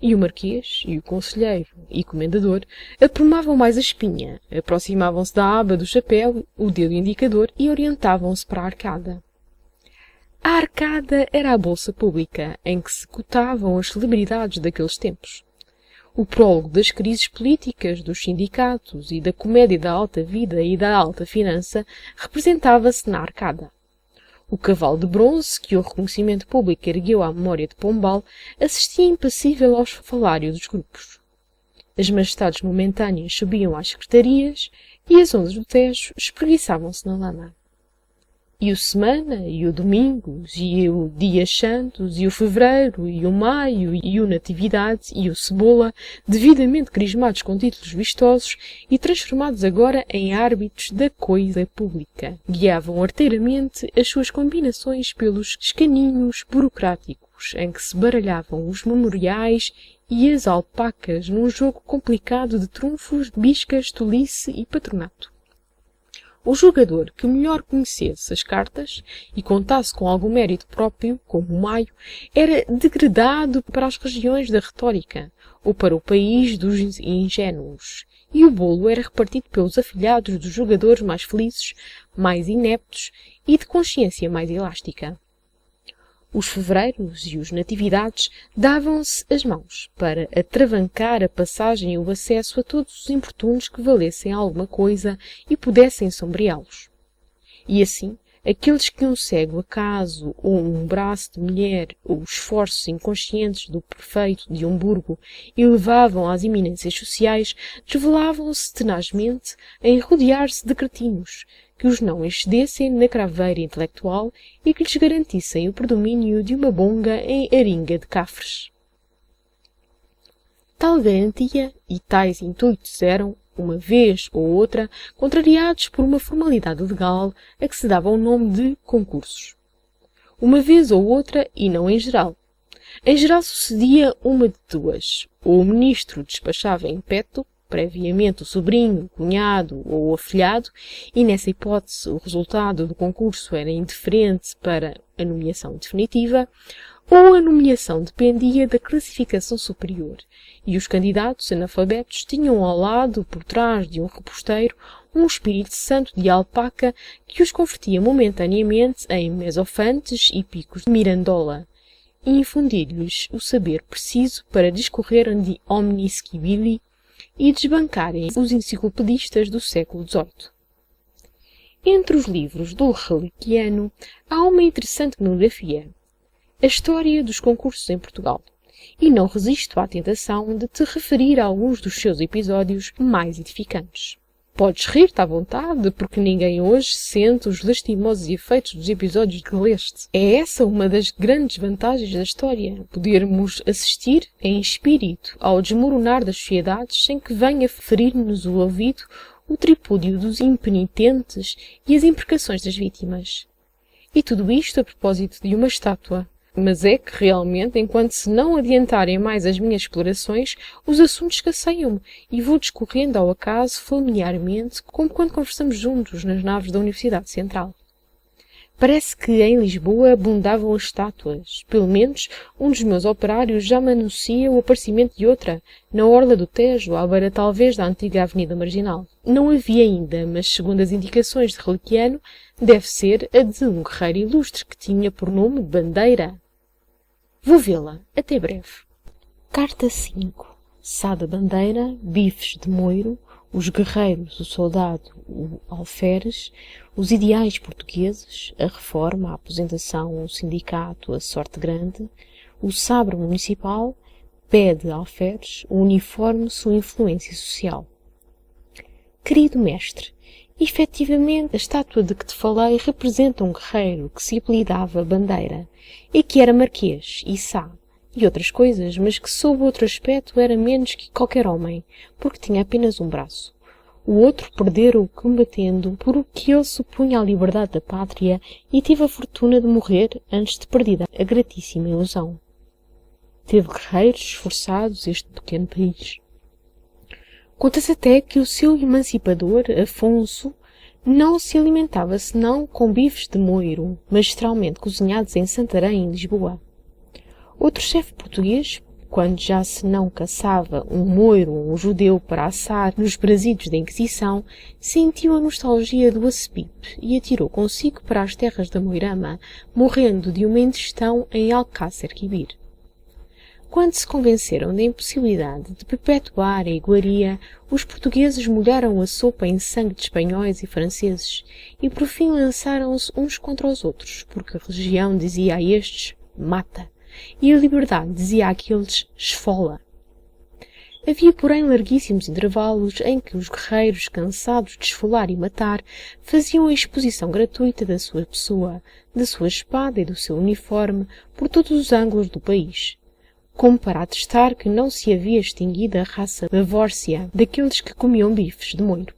E o Marquês, e o Conselheiro, e o Comendador aprumavam mais a espinha, aproximavam-se da aba do chapéu, o dedo indicador, e orientavam-se para a arcada. A arcada era a bolsa pública, em que se cotavam as celebridades daqueles tempos. O prólogo das crises políticas, dos sindicatos e da comédia da alta vida e da alta finança representava-se na arcada. O cavalo de bronze, que o reconhecimento público ergueu à memória de Pombal, assistia impassível aos falários dos grupos. As majestades momentâneas subiam às secretarias e as ondas do Tejo espreguiçavam-se na lama. E o semana, e o domingos, e o dias santos, e o fevereiro, e o maio, e o natividade, e o cebola, devidamente crismados com títulos vistosos e transformados agora em árbitros da coisa pública, guiavam arteiramente as suas combinações pelos escaninhos burocráticos, em que se baralhavam os memoriais e as alpacas num jogo complicado de trunfos, biscas, tolice e patronato. O jogador que melhor conhecesse as cartas e contasse com algum mérito próprio, como o Maio, era degradado para as regiões da retórica, ou para o país dos ingênuos, e o bolo era repartido pelos afilhados dos jogadores mais felizes, mais ineptos e de consciência mais elástica. Os fevereiros e os natividades davam-se as mãos para atravancar a passagem e o acesso a todos os importunos que valessem alguma coisa e pudessem sombreá-los. E assim, aqueles que um cego acaso ou um braço de mulher ou os esforços inconscientes do prefeito de um burgo elevavam às eminências sociais, desvelavam-se tenazmente em rodear-se de cretinos, que os não excedessem na craveira intelectual e que lhes garantissem o predomínio de uma bonga em aringa de cafres. Tal garantia e tais intuitos eram, uma vez ou outra, contrariados por uma formalidade legal a que se dava o nome de concursos. Uma vez ou outra, e não em geral. Em geral sucedia uma de duas. Ou o ministro despachava em petto, previamente o sobrinho, o cunhado ou o afilhado, e nessa hipótese o resultado do concurso era indiferente para a nomeação definitiva, ou a nomeação dependia da classificação superior, e os candidatos analfabetos tinham ao lado, por trás de um reposteiro, um espírito santo de alpaca que os convertia momentaneamente em mesofantes e picos de mirandola, e infundir-lhes o saber preciso para discorrerem de omnis scibili e desbancarem os enciclopedistas do século XVIII. Entre os livros do Reliquiano há uma interessante monografia, a História dos Concursos em Portugal, e não resisto à tentação de te referir a alguns dos seus episódios mais edificantes. Podes rir-te à vontade, porque ninguém hoje sente os lastimosos efeitos dos episódios que leste. É essa uma das grandes vantagens da história, podermos assistir em espírito ao desmoronar das sociedades sem que venha ferir-nos o ouvido o tripúdio dos impenitentes e as imprecações das vítimas. E tudo isto a propósito de uma estátua. Mas é que, realmente, enquanto se não adiantarem mais as minhas explorações, os assuntos escasseiam-me e vou discorrendo ao acaso familiarmente, como quando conversamos juntos nas naves da Universidade Central. Parece que em Lisboa abundavam as estátuas. Pelo menos um dos meus operários já me anuncia o aparecimento de outra, na orla do Tejo, à beira talvez da antiga Avenida Marginal. Não havia ainda, mas segundo as indicações de Reliquiano, deve ser a de um guerreiro ilustre que tinha por nome Bandeira. Vou vê-la. Até breve. Carta 5. Sá da Bandeira, bifes de moiro, os guerreiros, o soldado, o alferes, os ideais portugueses, a reforma, a aposentação, o sindicato, a sorte grande, o sabre municipal, pé de alferes, o uniforme, sua influência social. Querido mestre, efetivamente a estátua de que te falei representa um guerreiro que se apelidava Bandeira e que era marquês e sá e outras coisas, mas que sob outro aspecto era menos que qualquer homem, porque tinha apenas um braço. O outro perdera-o combatendo por o que ele supunha a liberdade da pátria e teve a fortuna de morrer antes de perdida a gratíssima ilusão. Teve guerreiros esforçados este pequeno país. Conta-se até que o seu emancipador, Afonso, não se alimentava senão com bifes de moiro, magistralmente cozinhados em Santarém, em Lisboa. Outro chefe português, quando já se não caçava um moiro ou um judeu para assar nos brasidos da Inquisição, sentiu a nostalgia do Acepipe e atirou consigo para as terras da Moirama, morrendo de uma indigestão em Alcácer Quibir. Quando se convenceram da impossibilidade de perpetuar a iguaria, os portugueses molharam a sopa em sangue de espanhóis e franceses e por fim lançaram-se uns contra os outros, porque a religião dizia a estes, mata, e a liberdade dizia àqueles, esfola. Havia, porém, larguíssimos intervalos em que os guerreiros, cansados de esfolar e matar, faziam a exposição gratuita da sua pessoa, da sua espada e do seu uniforme por todos os ângulos do país, como para atestar que não se havia extinguido a raça bavórcia daqueles que comiam bifes de moiro.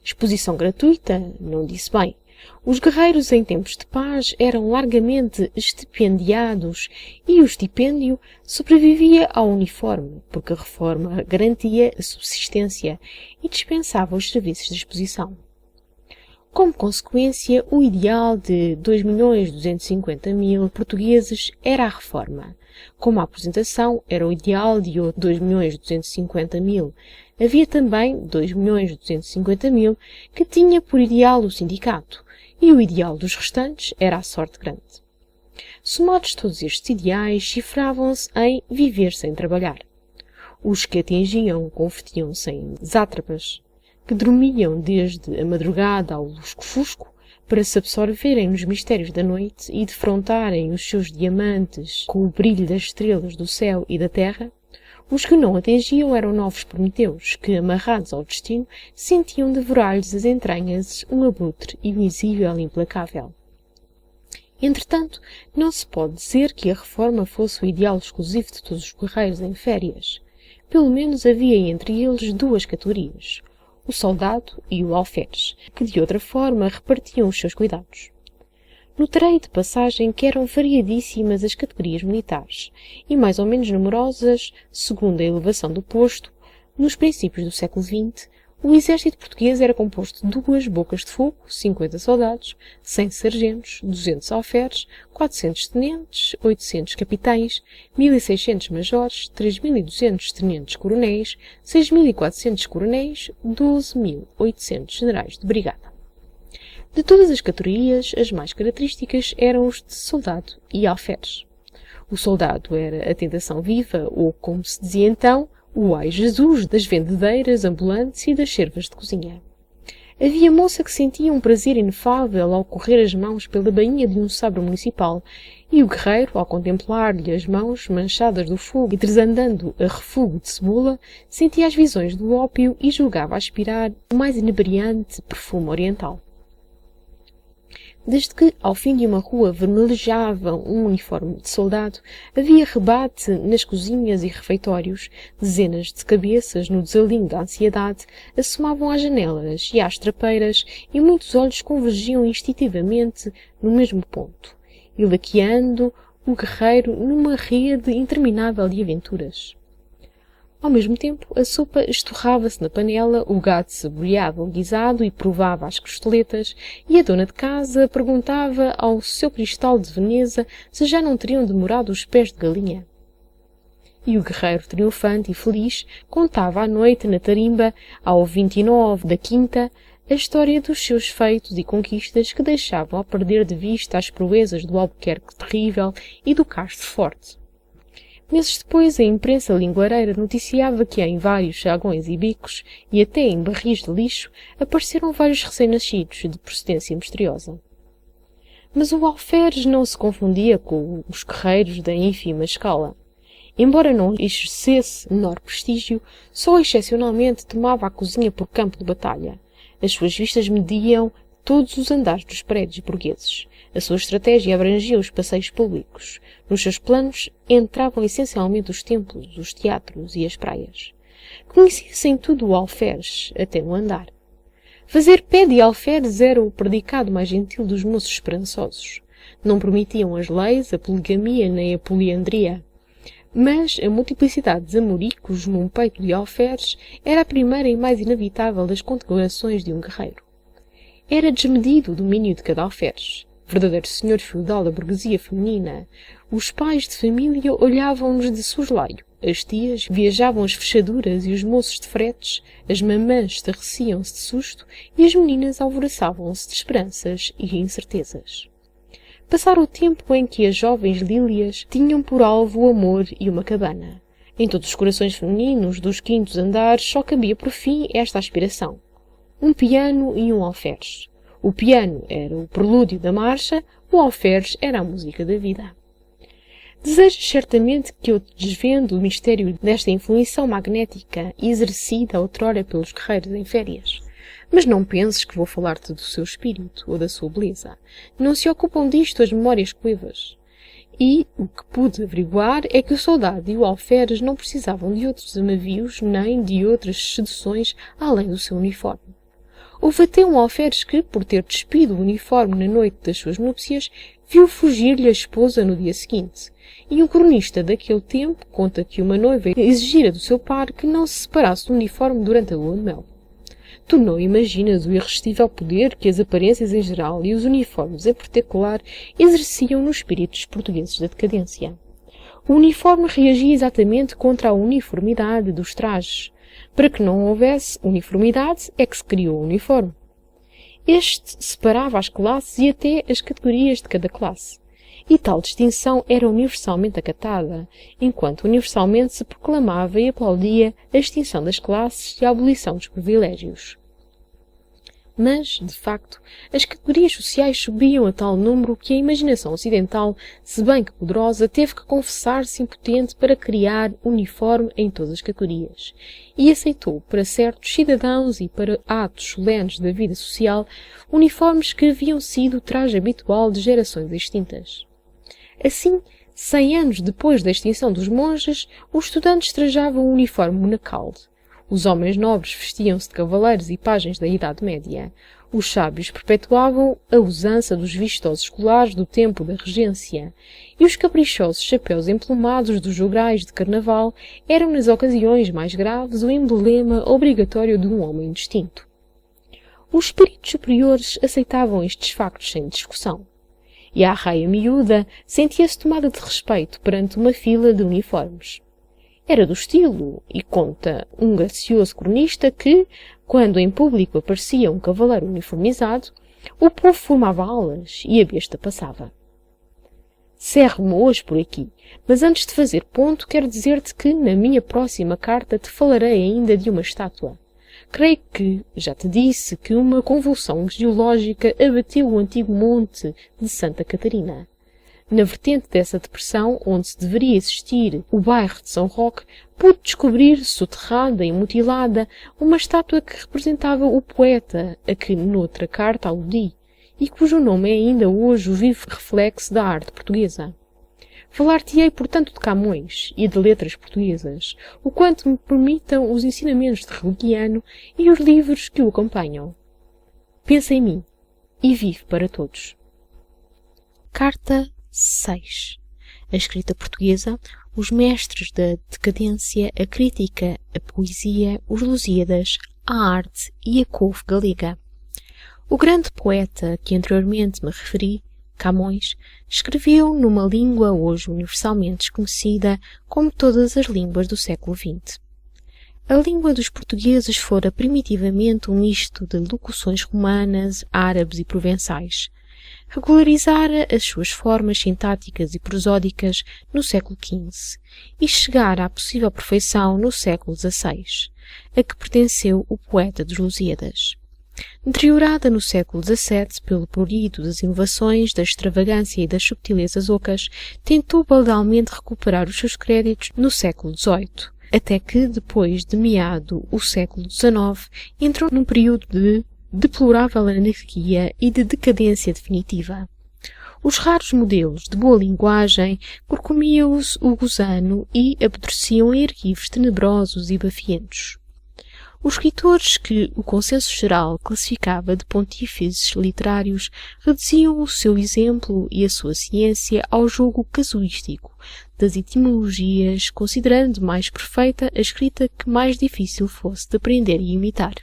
Exposição gratuita? Não disse bem. Os guerreiros em tempos de paz eram largamente estipendiados e o estipêndio sobrevivia ao uniforme, porque a reforma garantia a subsistência e dispensava os serviços de exposição. Como consequência, o ideal de 2.250.000 portugueses era a reforma. Como a aposentação era o ideal de 2.250.000, havia também 2.250.000 que tinha por ideal o sindicato, e o ideal dos restantes era a sorte grande. Somados todos estes ideais, cifravam-se em viver sem trabalhar. Os que atingiam convertiam-se em sátrapas, que dormiam desde a madrugada ao lusco-fusco para se absorverem nos mistérios da noite e defrontarem os seus diamantes com o brilho das estrelas do céu e da terra. Os que não atingiam eram novos prometeus, que, amarrados ao destino, sentiam devorar-lhes as entranhas um abutre invisível e implacável. Entretanto, não se pode dizer que a reforma fosse o ideal exclusivo de todos os guerreiros em férias. Pelo menos havia entre eles duas categorias, o soldado e o alferes, que de outra forma repartiam os seus cuidados. Notarei de passagem que eram variadíssimas as categorias militares, e mais ou menos numerosas, segundo a elevação do posto. Nos princípios do século XX, o exército português era composto de 2 bocas de fogo, 50 soldados, 100 sargentos, 200 alferes, 400 tenentes, 800 capitães, 1.600 majores, 3.200 tenentes coronéis, 6.400 coronéis, 12.800 generais de brigada. De todas as categorias, as mais características eram os de soldado e alferes. O soldado era a tentação viva, ou, como se dizia então, o ai Jesus das vendedeiras ambulantes e das servas de cozinha. Havia moça que sentia um prazer inefável ao correr as mãos pela bainha de um sabre municipal, e o guerreiro, ao contemplar-lhe as mãos manchadas do fogo e tresandando a refugo de cebola, sentia as visões do ópio e julgava aspirar o mais inebriante perfume oriental. Desde que, ao fim de uma rua, vermelejava um uniforme de soldado, havia rebate nas cozinhas e refeitórios, dezenas de cabeças, no desalinho da ansiedade, assomavam às janelas e às trapeiras, e muitos olhos convergiam instintivamente no mesmo ponto, e laqueando o guerreiro numa rede interminável de aventuras. Ao mesmo tempo, a sopa estorrava-se na panela, o gado saboreava o guisado e provava as costeletas, e a dona de casa perguntava ao seu cristal de Veneza se já não teriam demorado os pés de galinha. E o guerreiro triunfante e feliz contava à noite na tarimba, ao 29 da quinta, a história dos seus feitos e conquistas que deixavam a perder de vista as proezas do Albuquerque terrível e do Castro forte. Meses depois, a imprensa linguareira noticiava que em vários sagões e bicos, e até em barris de lixo, apareceram vários recém-nascidos de procedência misteriosa. Mas o alferes não se confundia com os guerreiros da ínfima escala. Embora não exercesse menor prestígio, só excepcionalmente tomava a cozinha por campo de batalha. As suas vistas mediam todos os andares dos prédios burgueses. A sua estratégia abrangia os passeios públicos. Nos seus planos entravam essencialmente os templos, os teatros e as praias. Conhecia-se em tudo o alferes, até no andar. Fazer pé de alferes era o predicado mais gentil dos moços esperançosos. Não permitiam as leis a poligamia nem a poliandria. Mas a multiplicidade de amoricos num peito de alferes era a primeira e mais inevitável das configurações de um guerreiro. Era desmedido o domínio de cada alferes. Verdadeiro senhor feudal da burguesia feminina. Os pais de família olhavam-nos de soslaio. As tias viajavam as fechaduras e os moços de fretes, as mamãs estarreciam-se de susto e as meninas alvoroçavam-se de esperanças e incertezas. Passara o tempo em que as jovens lílias tinham por alvo o amor e uma cabana. Em todos os corações femininos dos quintos andares só cabia por fim esta aspiração. Um piano e um alferes. O piano era o prelúdio da marcha, o alferes era a música da vida. Desejas certamente que eu te desvendo o mistério desta influência magnética exercida outrora pelos guerreiros em férias. Mas não penses que vou falar-te do seu espírito ou da sua beleza. Não se ocupam disto as memórias coevas. E o que pude averiguar é que o soldado e o alferes não precisavam de outros navios nem de outras seduções além do seu uniforme. Houve até um alferes que, por ter despido o uniforme na noite das suas núpcias, viu fugir-lhe a esposa no dia seguinte. E um cronista daquele tempo conta que uma noiva exigira do seu par que não se separasse do uniforme durante a lua de mel. Tu não imaginas o irresistível poder que as aparências em geral e os uniformes em particular exerciam nos espíritos portugueses da decadência. O uniforme reagia exatamente contra a uniformidade dos trajes. Para que não houvesse uniformidade é que se criou o uniforme. Este separava as classes e até as categorias de cada classe. E tal distinção era universalmente acatada, enquanto universalmente se proclamava e aplaudia a extinção das classes e a abolição dos privilégios. Mas, de facto, as categorias sociais subiam a tal número que a imaginação ocidental, se bem que poderosa, teve que confessar-se impotente para criar uniforme em todas as categorias, e aceitou para certos cidadãos e para atos solenes da vida social uniformes que haviam sido o traje habitual de gerações extintas. Assim, 100 anos depois da extinção dos monges, os estudantes trajavam o uniforme monacal. Os homens nobres vestiam-se de cavaleiros e pajens da Idade Média. Os sábios perpetuavam a usança dos vistosos escolares do tempo da regência. E os caprichosos chapéus emplumados dos jograis de carnaval eram, nas ocasiões mais graves, o emblema obrigatório de um homem distinto. Os espíritos superiores aceitavam estes factos sem discussão. E a arraia miúda sentia-se tomada de respeito perante uma fila de uniformes. Era do estilo, e conta um gracioso cronista que, quando em público aparecia um cavaleiro uniformizado, o povo formava alas e a besta passava. Cerro-me hoje por aqui, mas antes de fazer ponto quero dizer-te que na minha próxima carta te falarei ainda de uma estátua. Creio que já te disse que uma convulsão geológica abateu o antigo monte de Santa Catarina. Na vertente dessa depressão, onde se deveria existir o bairro de São Roque, pude descobrir, soterrada e mutilada, uma estátua que representava o poeta a que noutra carta aludi, e cujo nome é ainda hoje o vivo reflexo da arte portuguesa. Falar-te-ei, portanto, de Camões e de letras portuguesas, o quanto me permitam os ensinamentos de Religiano e os livros que o acompanham. Pensa em mim e vive para todos. Carta 6. A escrita portuguesa, os mestres da decadência, a crítica, a poesia, os Lusíadas, a arte e a couve galega. O grande poeta que anteriormente me referi, Camões, escreveu numa língua hoje universalmente desconhecida como todas as línguas do século XX. A língua dos portugueses fora primitivamente um misto de locuções romanas, árabes e provençais. Regularizara as suas formas sintáticas e prosódicas no século XV e chegara à possível perfeição no século XVI, a que pertenceu o poeta dos Lusíadas. Deteriorada no século XVII pelo prurido das inovações, da extravagância e das subtilezas ocas, tentou baldalmente recuperar os seus créditos no século XVIII, até que, depois de meado o século XIX, entrou num período de deplorável anarquia e de decadência definitiva. Os raros modelos de boa linguagem corcomiam-os o gusano e apodreciam em arquivos tenebrosos e bafientos. Os escritores que o consenso geral classificava de pontífices literários reduziam o seu exemplo e a sua ciência ao jogo casuístico das etimologias, considerando mais perfeita a escrita que mais difícil fosse de aprender e imitar.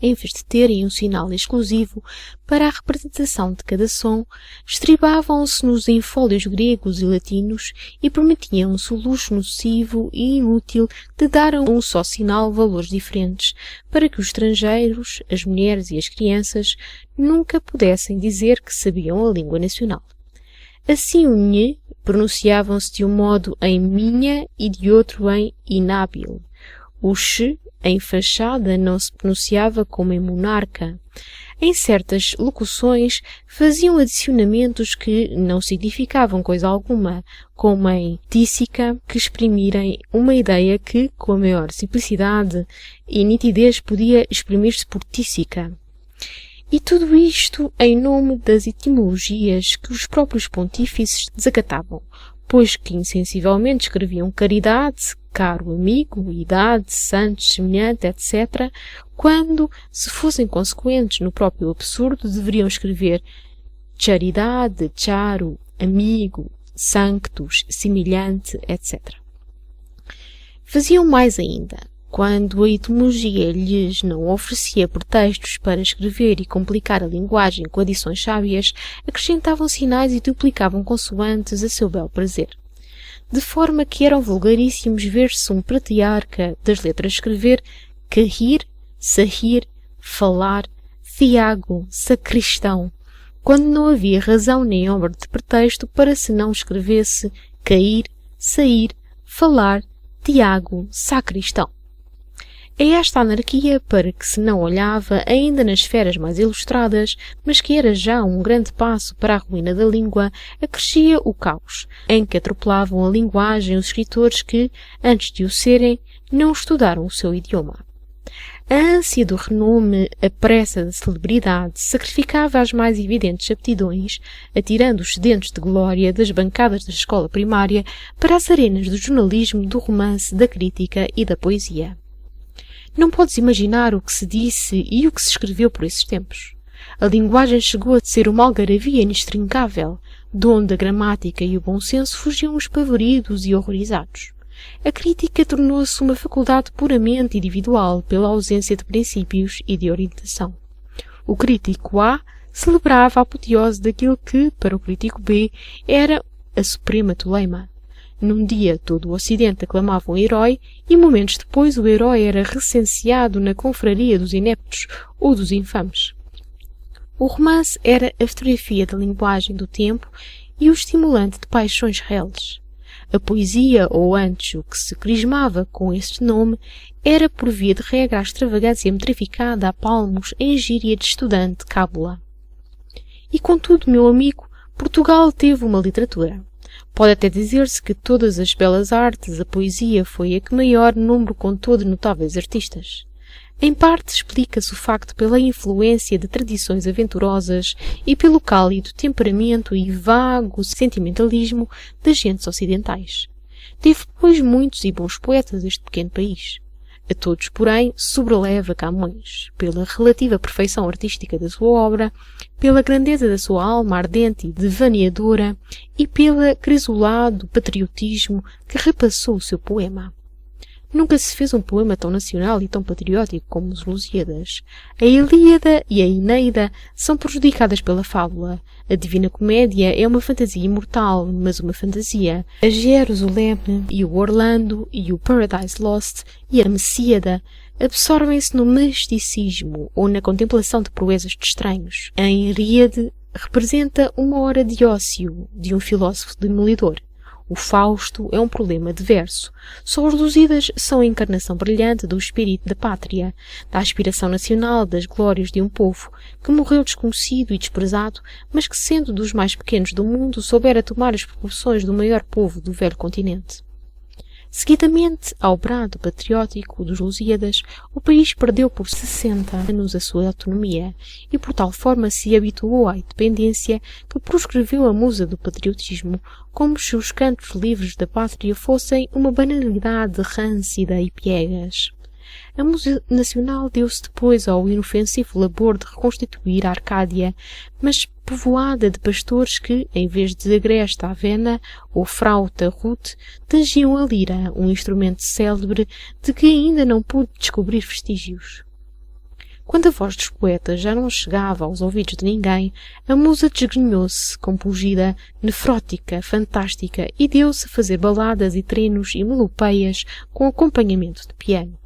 Em vez de terem um sinal exclusivo para a representação de cada som, estribavam-se nos enfólios gregos e latinos e permitiam-se o luxo nocivo e inútil de dar a um só sinal valores diferentes, para que os estrangeiros, as mulheres e as crianças nunca pudessem dizer que sabiam a língua nacional. Assim o nhé pronunciavam-se de um modo em minha e de outro em inábil. O x em fachada não se pronunciava como em monarca. Em certas locuções faziam adicionamentos que não significavam coisa alguma, como em tísica, que exprimirem uma ideia que, com a maior simplicidade e nitidez, podia exprimir-se por tísica. E tudo isto em nome das etimologias que os próprios pontífices desacatavam, pois que insensivelmente escreviam caridade, caro amigo, idade, santos, semelhante, etc., quando, se fossem consequentes no próprio absurdo, deveriam escrever charidade, charo, amigo, sanctus, semelhante, etc. Faziam mais ainda. Quando a etimologia lhes não oferecia pretextos para escrever e complicar a linguagem com adições sábias, acrescentavam sinais e duplicavam consoantes a seu bel prazer. De forma que eram vulgaríssimos ver-se um patriarca das letras escrever carrir, sarrir, falar, fiago, sacristão, quando não havia razão nem obra de pretexto para se não escrevesse cair, sair, falar, tiago, sacristão. É esta anarquia para que se não olhava ainda nas esferas mais ilustradas, mas que era já um grande passo para a ruína da língua, acrescia o caos, em que atropelavam a linguagem os escritores que, antes de o serem, não estudaram o seu idioma. A ânsia do renome, a pressa da celebridade, sacrificava as mais evidentes aptidões, atirando os sedentes de glória das bancadas da escola primária para as arenas do jornalismo, do romance, da crítica e da poesia. Não podes imaginar o que se disse e o que se escreveu por esses tempos. A linguagem chegou a ser uma algaravia inextricável, de onde a gramática e o bom senso fugiam espavoridos e horrorizados. A crítica tornou-se uma faculdade puramente individual pela ausência de princípios e de orientação. O crítico A celebrava a apoteose daquilo que, para o crítico B, era a suprema toleima. Num dia todo o Ocidente aclamava um herói e momentos depois o herói era recenseado na confraria dos ineptos ou dos infames. O romance era a fotografia da linguagem do tempo e o estimulante de paixões reles. A poesia, ou antes o que se crismava com este nome, era por via de regra a extravagância metrificada a palmos em gíria de estudante cábula. E contudo, meu amigo, Portugal teve uma literatura. Pode até dizer-se que todas as belas artes, a poesia foi a que maior número contou de notáveis artistas. Em parte explica-se o facto pela influência de tradições aventurosas e pelo cálido temperamento e vago sentimentalismo das gentes ocidentais. Teve, pois, muitos e bons poetas este pequeno país. A todos, porém, sobreleva Camões, pela relativa perfeição artística da sua obra, pela grandeza da sua alma ardente e devaneadora e pela crisolado patriotismo que repassou o seu poema. Nunca se fez um poema tão nacional e tão patriótico como os Lusíadas. A Ilíada e a Eneida são prejudicadas pela fábula. A Divina Comédia é uma fantasia imortal, mas uma fantasia. A Jerusalém e o Orlando e o Paradise Lost e a Messíada absorvem-se no misticismo ou na contemplação de proezas de estranhos. A Henriade representa uma hora de ócio de um filósofo demolidor. O Fausto é um problema de verso. Só os Lusíadas são a encarnação brilhante do espírito da pátria, da aspiração nacional, das glórias de um povo, que morreu desconhecido e desprezado, mas que, sendo dos mais pequenos do mundo, soubera tomar as proporções do maior povo do velho continente. Seguidamente ao brado patriótico dos Lusíadas, o país perdeu por 60 anos a sua autonomia e por tal forma se habituou à independência que proscreveu a musa do patriotismo, como se os cantos livres da pátria fossem uma banalidade râncida e piegas. A musa nacional deu-se depois ao inofensivo labor de reconstituir a Arcádia, mas povoada de pastores que, em vez de agresta avena ou frauta rude, tangiam a lira, um instrumento célebre de que ainda não pude descobrir vestígios. Quando a voz dos poetas já não chegava aos ouvidos de ninguém, a musa desgrenhou-se, compungida, nefrótica, fantástica, e deu-se a fazer baladas e trinos e melopeias com acompanhamento de piano.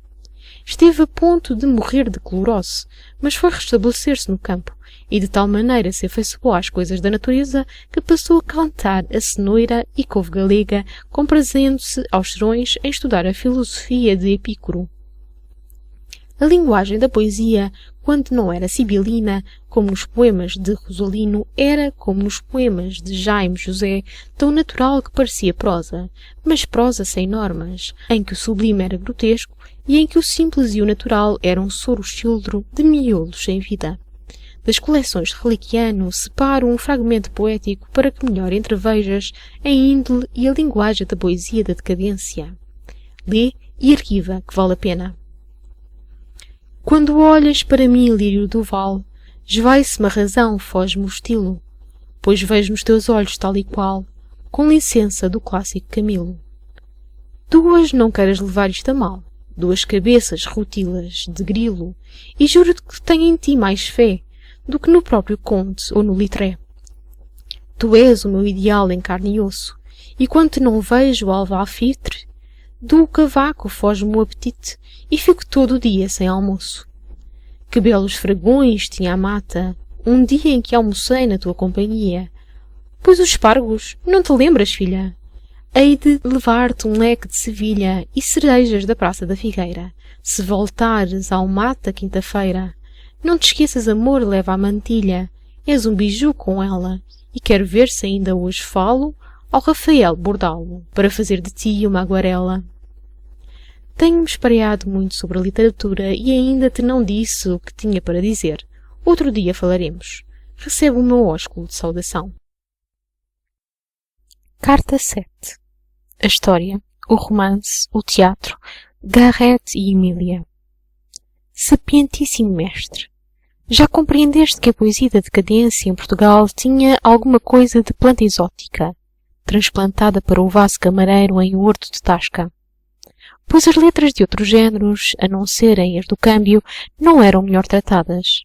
Esteve a ponto de morrer de clorose, mas foi restabelecer-se no campo, e de tal maneira se afeiçoou às coisas da natureza que passou a cantar a cenoura e couve galega, comprazendo-se aos serões em estudar a filosofia de Epicuro. A linguagem da poesia, quando não era sibilina, como nos poemas de Rosolino, era, como nos poemas de Jaime José, tão natural que parecia prosa, mas prosa sem normas, em que o sublime era grotesco e em que o simples e o natural era um soro childro de miolos sem vida. Das coleções de Reliciano separo um fragmento poético para que melhor entrevejas a índole e a linguagem da poesia da decadência. Lê e arquiva, que vale a pena. Quando olhas para mim, lírio do val, esvai-se-me a razão, foge-me o estilo, pois vejo nos teus olhos tal e qual, com licença do clássico Camilo. Duas não queiras levar isto a mal, duas cabeças rutilas de grilo, e juro-te que tenho em ti mais fé do que no próprio conte ou no litré. Tu és o meu ideal em carne e osso, e quando te não vejo alva-alfitre, do cavaco foge-me o apetite e fico todo o dia sem almoço. Que belos fragões tinha a mata, um dia em que almocei na tua companhia. Pois os espargos, não te lembras, filha? Hei de levar-te um leque de Sevilha e cerejas da Praça da Figueira, se voltares ao mata quinta-feira. Não te esqueças, amor, leva a mantilha, és um biju com ela, e quero ver se ainda hoje falo ao Rafael bordá-lo, para fazer de ti uma aguarela. Tenho-me espalhado muito sobre a literatura e ainda te não disse o que tinha para dizer. Outro dia falaremos. Recebe o meu ósculo de saudação. Carta 7. A história, o romance, o teatro, Garrett e Emília. Sapientíssimo mestre, já compreendeste que a poesia da decadência em Portugal tinha alguma coisa de planta exótica, transplantada para o vaso camareiro em Horto de Tasca? Pois as letras de outros géneros, a não serem as do câmbio, não eram melhor tratadas.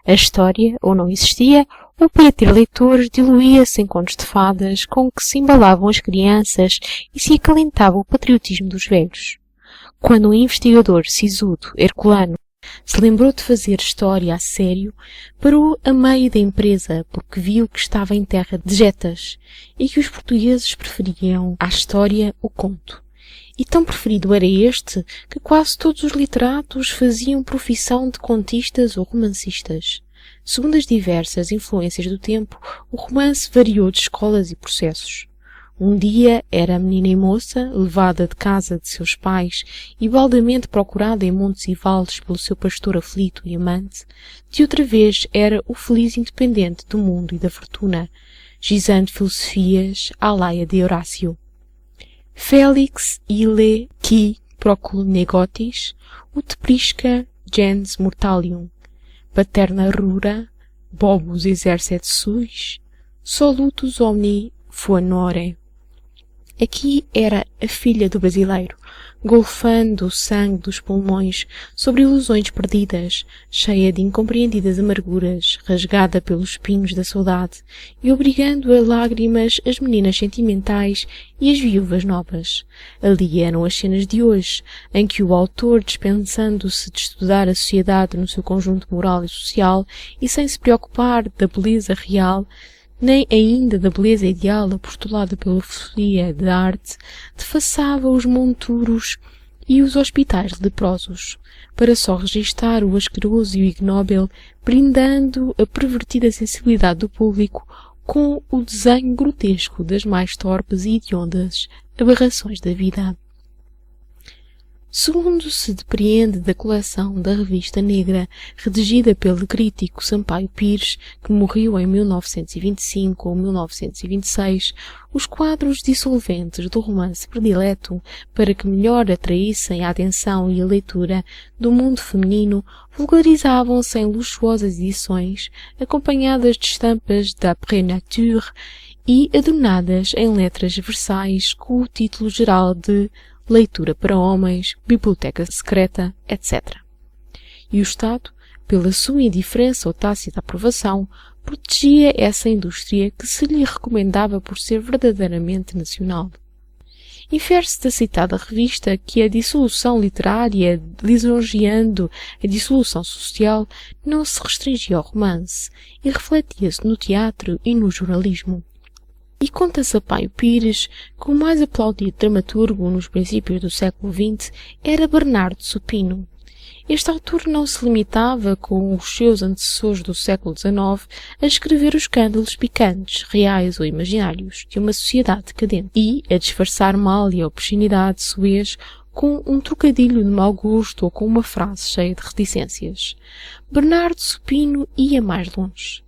A história ou não existia, ou para ter leitores diluía-se em contos de fadas com que se embalavam as crianças e se acalentava o patriotismo dos velhos. Quando um investigador sisudo, herculano, se lembrou de fazer história a sério, parou a meio da empresa porque viu que estava em terra de jetas e que os portugueses preferiam à história o conto. E tão preferido era este que quase todos os literatos faziam profissão de contistas ou romancistas. Segundo as diversas influências do tempo, o romance variou de escolas e processos. Um dia era a menina e moça, levada de casa de seus pais e baldamente procurada em montes e vales pelo seu pastor aflito e amante, de outra vez era o feliz independente do mundo e da fortuna, gizando filosofias à laia de Horácio. Felix ille qui procul negotis, ut prisca gens mortalium, paterna rura, bobus exercet suis, solutus omni fuanore. Aqui era a filha do brasileiro, golfando o sangue dos pulmões sobre ilusões perdidas, cheia de incompreendidas amarguras, rasgada pelos espinhos da saudade e obrigando a lágrimas as meninas sentimentais e as viúvas novas. Ali eram as cenas de hoje, em que o autor, dispensando-se de estudar a sociedade no seu conjunto moral e social e sem se preocupar da beleza real, nem ainda da beleza ideal apostolada pela filosofia de arte, defaçava os monturos e os hospitais leprosos, para só registar o asqueroso e o ignóbil, brindando a pervertida sensibilidade do público com o desenho grotesco das mais torpes e hediondas aberrações da vida. Segundo se depreende da coleção da Revista Negra, redigida pelo crítico Sampaio Pires, que morreu em 1925 ou 1926, os quadros dissolventes do romance predileto, para que melhor atraíssem a atenção e a leitura do mundo feminino, vulgarizavam-se em luxuosas edições, acompanhadas de estampas d'après nature e adornadas em letras versais com o título geral de Leitura para Homens, Biblioteca Secreta, etc. E o Estado, pela sua indiferença ou tácita aprovação, protegia essa indústria que se lhe recomendava por ser verdadeiramente nacional. Infere-se da citada revista que a dissolução literária, lisonjeando a dissolução social, não se restringia ao romance e refletia-se no teatro e no jornalismo. E conta Sampaio Pires que o mais aplaudido dramaturgo nos princípios do século XX era Bernardo Supino. Este autor não se limitava, com os seus antecessores do século XIX, a escrever os escândalos picantes, reais ou imaginários, de uma sociedade decadente e a disfarçar mal e a obscenidade soez com um trocadilho de mau gosto ou com uma frase cheia de reticências. Bernardo Supino ia mais longe.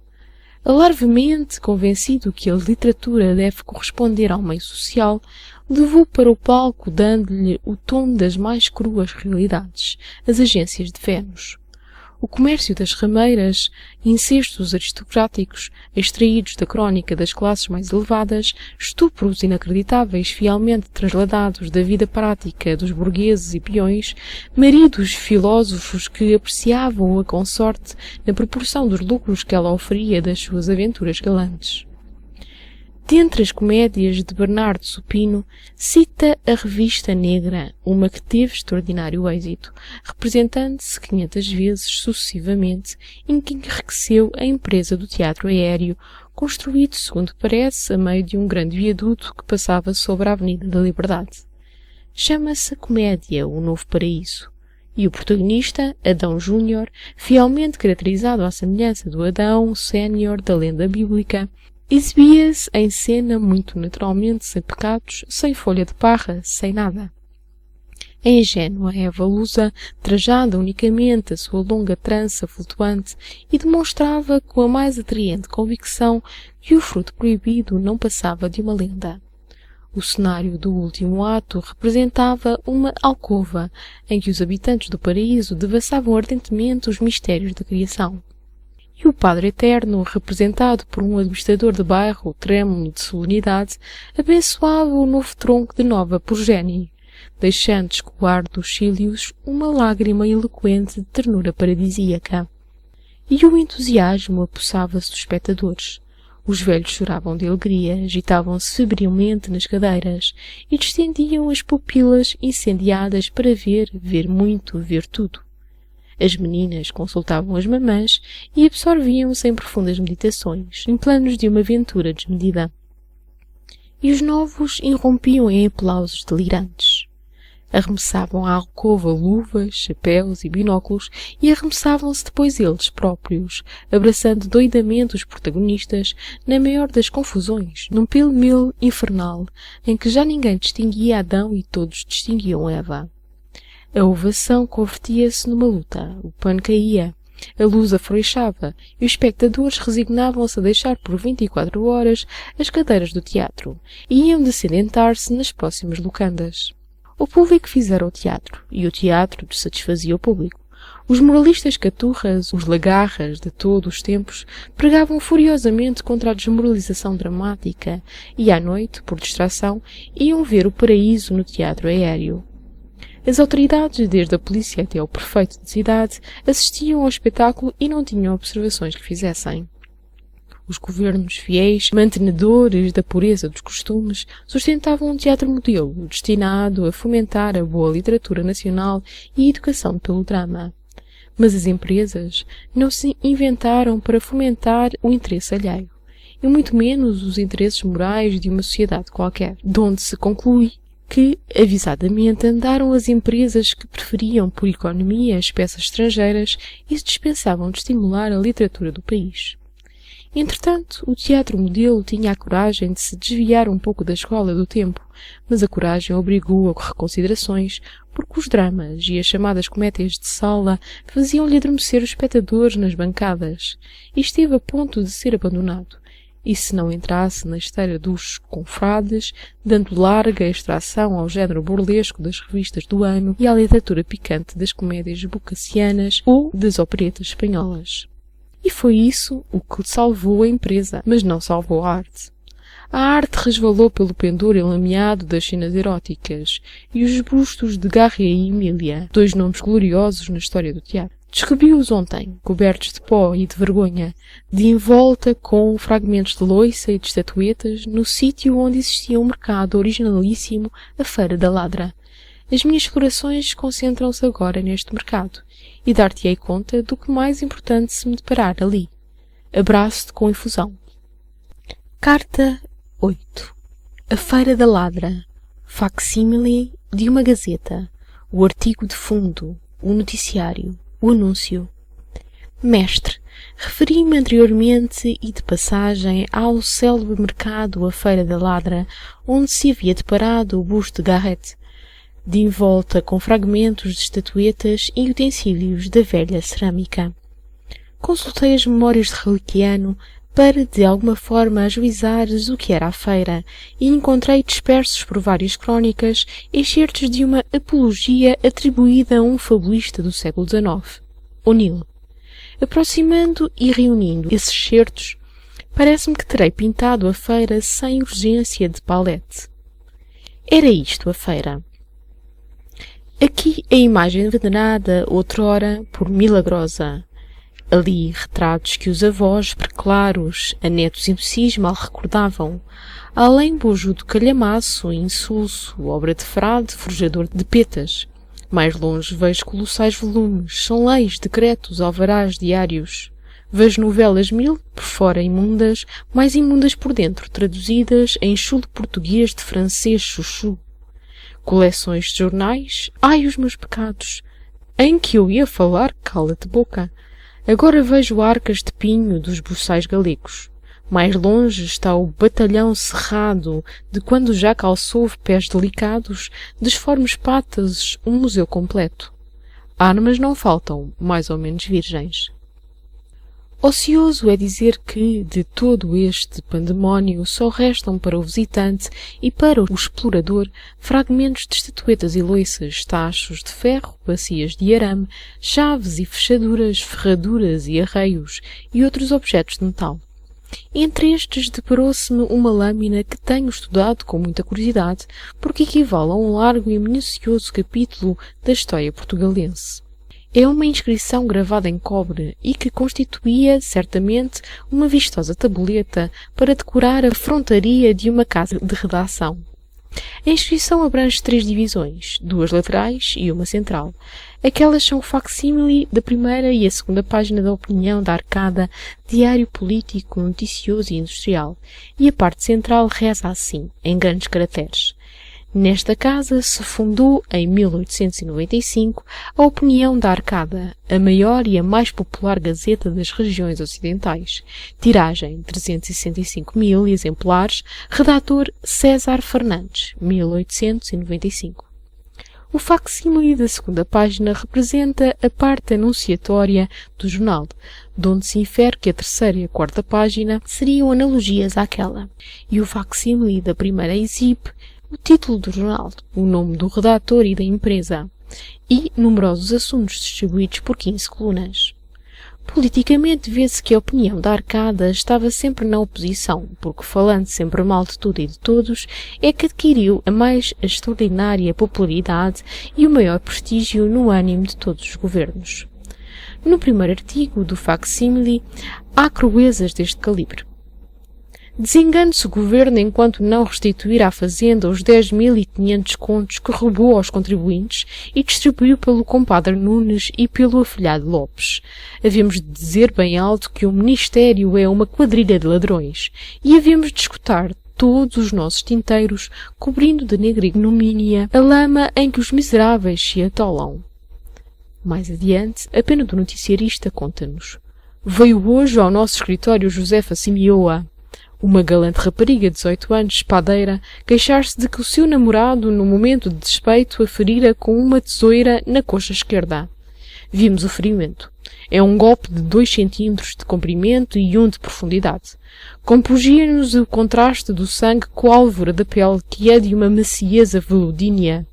Alarvemente convencido que a literatura deve corresponder ao meio social, levou para o palco, dando-lhe o tom das mais cruas realidades, as agências de Vênus. O comércio das rameiras, incestos aristocráticos, extraídos da crónica das classes mais elevadas, estupros inacreditáveis fielmente trasladados da vida prática dos burgueses e peões, maridos filósofos que apreciavam a consorte na proporção dos lucros que ela oferia das suas aventuras galantes. Dentre as comédias de Bernardo Supino, cita a Revista Negra, uma que teve extraordinário êxito, representando-se 500 vezes sucessivamente, em que enriqueceu a empresa do teatro aéreo, construído, segundo parece, a meio de um grande viaduto que passava sobre a Avenida da Liberdade. Chama-se a comédia O Novo Paraíso, e o protagonista, Adão Júnior, fielmente caracterizado à semelhança do Adão Sénior da lenda bíblica, exibia-se em cena muito naturalmente, sem pecados, sem folha de parra, sem nada. A ingênua Eva Lusa, trajada unicamente a sua longa trança flutuante, e demonstrava com a mais atraente convicção que o fruto proibido não passava de uma lenda. O cenário do último ato representava uma alcova em que os habitantes do paraíso devassavam ardentemente os mistérios da criação. E o Padre Eterno, representado por um administrador de bairro trêmulo de solenidade, abençoava o novo tronco de nova progenie, deixando escoar dos cílios uma lágrima eloquente de ternura paradisíaca. E o entusiasmo apossava-se dos espectadores. Os velhos choravam de alegria, agitavam-se febrilmente nas cadeiras e distendiam as pupilas incendiadas para ver muito, ver tudo. As meninas consultavam as mamãs e absorviam-se em profundas meditações, em planos de uma aventura desmedida. E os novos irrompiam em aplausos delirantes. Arremessavam à alcova luvas, chapéus e binóculos e arremessavam-se depois eles próprios, abraçando doidamente os protagonistas na maior das confusões, num pêle-mêle infernal, em que já ninguém distinguia Adão e todos distinguiam Eva. A ovação convertia-se numa luta, o pano caía, a luz afrouxava e os espectadores resignavam-se a deixar por 24 horas as cadeiras do teatro e iam descendentar-se nas próximas locandas. O público fizera o teatro e o teatro satisfazia o público. Os moralistas caturras, os lagarras de todos os tempos, pregavam furiosamente contra a desmoralização dramática e à noite, por distração, iam ver o paraíso no teatro aéreo. As autoridades, desde a polícia até ao prefeito de cidade, assistiam ao espetáculo e não tinham observações que fizessem. Os governos fiéis, mantenedores da pureza dos costumes, sustentavam um teatro modelo, destinado a fomentar a boa literatura nacional e a educação pelo drama. Mas as empresas não se inventaram para fomentar o interesse alheio, e muito menos os interesses morais de uma sociedade qualquer, de onde se conclui que, avisadamente, andaram as empresas que preferiam, por economia, as peças estrangeiras e se dispensavam de estimular a literatura do país. Entretanto, o teatro modelo tinha a coragem de se desviar um pouco da escola do tempo, mas a coragem obrigou a reconsiderações, porque os dramas e as chamadas comédias de sala faziam-lhe adormecer os espectadores nas bancadas, e esteve a ponto de ser abandonado. E se não entrasse na esteira dos confrades, dando larga extração ao género burlesco das revistas do ano e à literatura picante das comédias bocacianas ou das operetas espanholas. E foi isso o que salvou a empresa, mas não salvou a arte. A arte resvalou pelo pendor enlameado das cenas eróticas e os bustos de Garré e Emília, dois nomes gloriosos na história do teatro. Descrevi-os ontem, cobertos de pó e de vergonha, de envolta com fragmentos de louça e de estatuetas, no sítio onde existia um mercado originalíssimo, a Feira da Ladra. As minhas explorações concentram-se agora neste mercado, e dar-te-ei conta do que mais importante se me deparar ali. Abraço-te com efusão. Carta 8. A Feira da Ladra. Facsímile de uma gazeta. O artigo de fundo. o noticiário, o anúncio. Mestre, referi-me anteriormente e de passagem ao célebre mercado, a Feira da Ladra, onde se havia deparado o busto de Garrett, de envolta com fragmentos de estatuetas e utensílios da velha cerâmica. Consultei as memórias de Reliquiano para, de alguma forma, ajuizares o que era a feira, e encontrei dispersos por várias crónicas excertos de uma apologia atribuída a um fabulista do século XIX, O'Neill. Aproximando e reunindo esses excertos, parece-me que terei pintado a feira sem urgência de palete. Era isto a feira. Aqui a imagem venerada outrora por Milagrosa. Ali retratos que os avós preclaros, a netos imbecis mal recordavam. Além bojudo calhamaço, insulso, obra de frade, forjador de petas. Mais longe vejo colossais volumes, são leis, decretos, alvarás diários. Vejo novelas mil, por fora imundas, mais imundas por dentro, traduzidas em chulo português de francês chuchu. Coleções de jornais, ai os meus pecados! Em que eu ia falar, cala-te boca! Agora vejo arcas de pinho dos buçais galegos. Mais longe está o batalhão cerrado de quando já calçou pés delicados, disformes patas, um museu completo. Armas não faltam, mais ou menos virgens. Ocioso é dizer que, de todo este pandemónio, só restam para o visitante e para o explorador fragmentos de estatuetas e loiças, tachos de ferro, bacias de arame, chaves e fechaduras, ferraduras e arreios e outros objetos de metal. Entre estes deparou-se-me uma lâmina que tenho estudado com muita curiosidade, porque equivale a um largo e minucioso capítulo da história portugalense. É uma inscrição gravada em cobre e que constituía, certamente, uma vistosa tabuleta para decorar a frontaria de uma casa de redação. A inscrição abrange 3 divisões, 2 laterais e uma central. Aquelas são o facsímile da primeira e a segunda página da Opinião da Arcada, diário político, noticioso e industrial, e a parte central reza assim, em grandes caracteres. Nesta casa se fundou, em 1895, a Opinião da Arcada, a maior e a mais popular gazeta das regiões ocidentais. Tiragem 365.000 exemplares, redator César Fernandes, 1895. O facsímile da segunda página representa a parte anunciatória do jornal, de onde se infere que a terceira e a quarta página seriam analogias àquela, e o facsímile da primeira exibe o título do jornal, o nome do redator e da empresa, e numerosos assuntos distribuídos por 15 colunas. Politicamente vê-se que a Opinião da Arcada estava sempre na oposição, porque falando sempre mal de tudo e de todos, é que adquiriu a mais extraordinária popularidade e o maior prestígio no ânimo de todos os governos. No primeiro artigo do facsímile há cruezas deste calibre. Desengane-se o governo enquanto não restituir à fazenda os 10.500 contos que roubou aos contribuintes e distribuiu pelo compadre Nunes e pelo afilhado Lopes. Havemos de dizer bem alto que o Ministério é uma quadrilha de ladrões e havemos de escutar todos os nossos tinteiros, cobrindo de negra ignomínia a lama em que os miseráveis se atolam. Mais adiante, a pena do noticiarista conta-nos. Veio hoje ao nosso escritório Josefa Simioa, uma galante rapariga de 18 anos, espadeira, queixar-se de que o seu namorado, no momento de despeito, a ferira com uma tesoura na coxa esquerda. Vimos o ferimento. É um golpe de 2 centímetros de comprimento e 1 de profundidade. Compungia-nos o contraste do sangue com a alvura da pele, que é de uma macieza veludínea.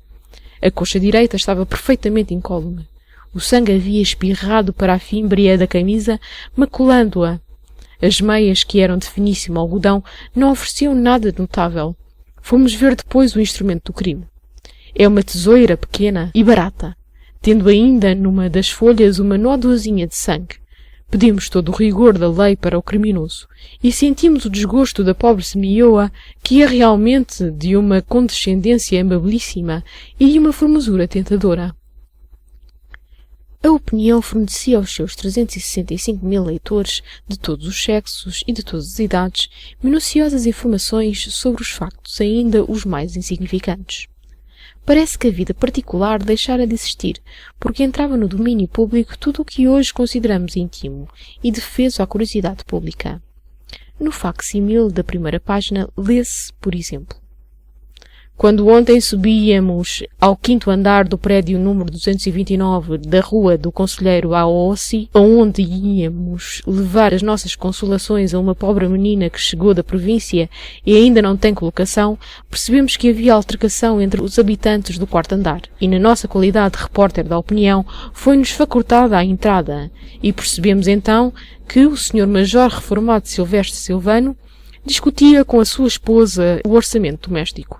A coxa direita estava perfeitamente incólume. O sangue havia espirrado para a fímbria da camisa, maculando-a. As meias, que eram de finíssimo algodão, não ofereciam nada de notável. Fomos ver depois o instrumento do crime. É uma tesoura pequena e barata, tendo ainda numa das folhas uma nódoazinha de sangue. Pedimos todo o rigor da lei para o criminoso e sentimos o desgosto da pobre Semioa, que é realmente de uma condescendência amabilíssima e de uma formosura tentadora. A Opinião fornecia aos seus 365.000 leitores, de todos os sexos e de todas as idades, minuciosas informações sobre os factos ainda os mais insignificantes. Parece que a vida particular deixara de existir, porque entrava no domínio público tudo o que hoje consideramos íntimo e defeso à curiosidade pública. No facsímile da primeira página lê-se, por exemplo: quando ontem subíamos ao 5º andar do prédio número 229 da Rua do Conselheiro Aossi, aonde íamos levar as nossas consolações a uma pobre menina que chegou da província e ainda não tem colocação, percebemos que havia altercação entre os habitantes do 4º andar, e na nossa qualidade de repórter da opinião foi-nos facultada a entrada, e percebemos então que o Sr. Major Reformado Silvestre Silvano discutia com a sua esposa o orçamento doméstico.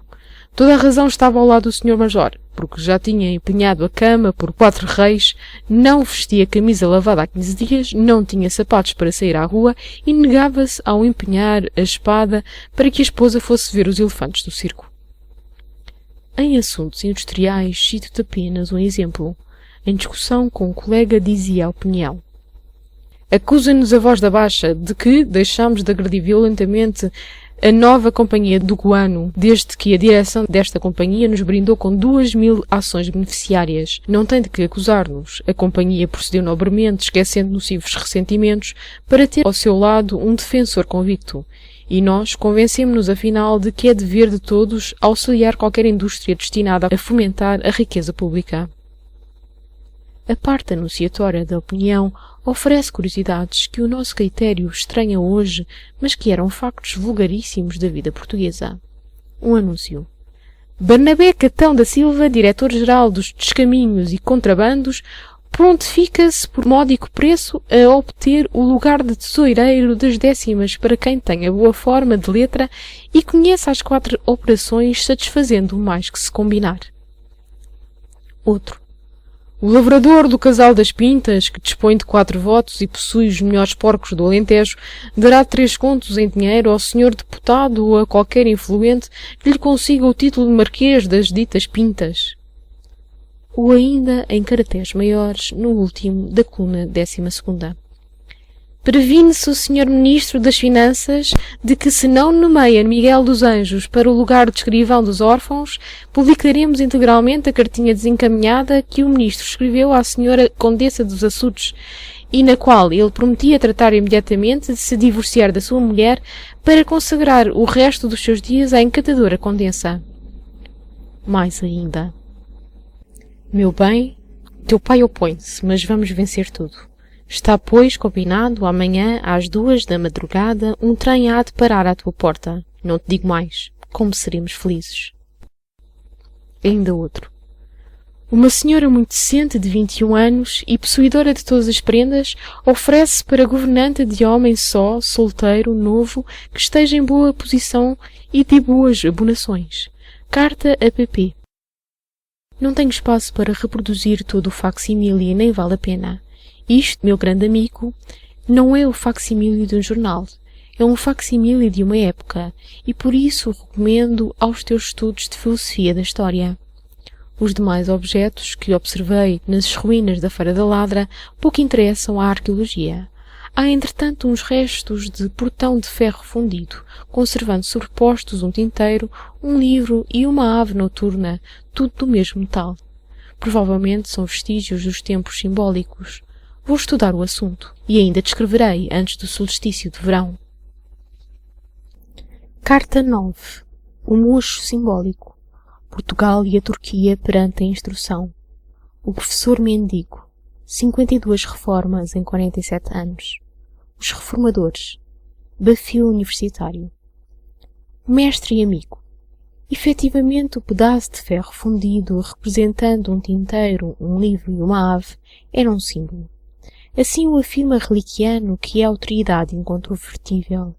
Toda a razão estava ao lado do Sr. Major, porque já tinha empenhado a cama por 4 reis, não vestia camisa lavada há 15 dias, não tinha sapatos para sair à rua e negava-se ao empenhar a espada para que a esposa fosse ver os elefantes do circo. Em assuntos industriais, cito-te apenas um exemplo. Em discussão com um colega dizia a opinião: acusa-nos a voz da baixa de que deixámos de agredir violentamente a nova Companhia do Guano, desde que a direção desta companhia nos brindou com 2.000 ações beneficiárias. Não tem de que acusar-nos. A companhia procedeu nobremente, esquecendo nocivos ressentimentos, para ter ao seu lado um defensor convicto. E nós convencemos-nos afinal de que é dever de todos auxiliar qualquer indústria destinada a fomentar a riqueza pública. A parte anunciatória da opinião oferece curiosidades que o nosso critério estranha hoje, mas que eram factos vulgaríssimos da vida portuguesa. Um anúncio: Barnabé Catão da Silva, diretor-geral dos descaminhos e contrabandos, prontifica-se por módico preço a obter o lugar de tesoureiro das décimas para quem tenha boa forma de letra e conheça as 4 operações, satisfazendo o mais que se combinar. Outro: o lavrador do Casal das Pintas, que dispõe de 4 votos e possui os melhores porcos do Alentejo, dará 3 contos em dinheiro ao senhor deputado ou a qualquer influente que lhe consiga o título de marquês das ditas Pintas. Ou ainda, em caracteres maiores, no último da coluna 12ª. Previne-se o Sr. Ministro das Finanças de que, se não nomeia Miguel dos Anjos para o lugar de escrivão dos órfãos, publicaremos integralmente a cartinha desencaminhada que o Ministro escreveu à Sra. Condessa dos Açudes, e na qual ele prometia tratar imediatamente de se divorciar da sua mulher para consagrar o resto dos seus dias à encantadora Condessa. Mais ainda: meu bem, teu pai opõe-se, mas vamos vencer tudo. Está, pois, combinado, amanhã, às 2 da madrugada, um trem há de parar à tua porta. Não te digo mais. Como seremos felizes. Ainda outro: uma senhora muito decente de 21 anos e possuidora de todas as prendas oferece para governanta de homem só, solteiro, novo, que esteja em boa posição e de boas abonações. Carta a PP. Não tenho espaço para reproduzir todo o facsímile, nem vale a pena. Isto, meu grande amigo, não é o facsímile de um jornal, é um facsímile de uma época, e por isso o recomendo aos teus estudos de filosofia da história. Os demais objetos que observei nas ruínas da Feira da Ladra pouco interessam à arqueologia. Há, entretanto, uns restos de portão de ferro fundido, conservando sobrepostos um tinteiro, um livro e uma ave noturna, tudo do mesmo metal. Provavelmente são vestígios dos tempos simbólicos. Vou estudar o assunto e ainda descreverei antes do solstício de verão. Carta 9. O mocho simbólico. Portugal e a Turquia perante a instrução. O professor mendigo. 52 reformas em 47 anos. Os reformadores. Bafio universitário. Mestre e amigo. Efetivamente, o pedaço de ferro fundido representando um tinteiro, um livro e uma ave era um símbolo. Assim o afirma Reliciano, que é autoridade incontrovertível.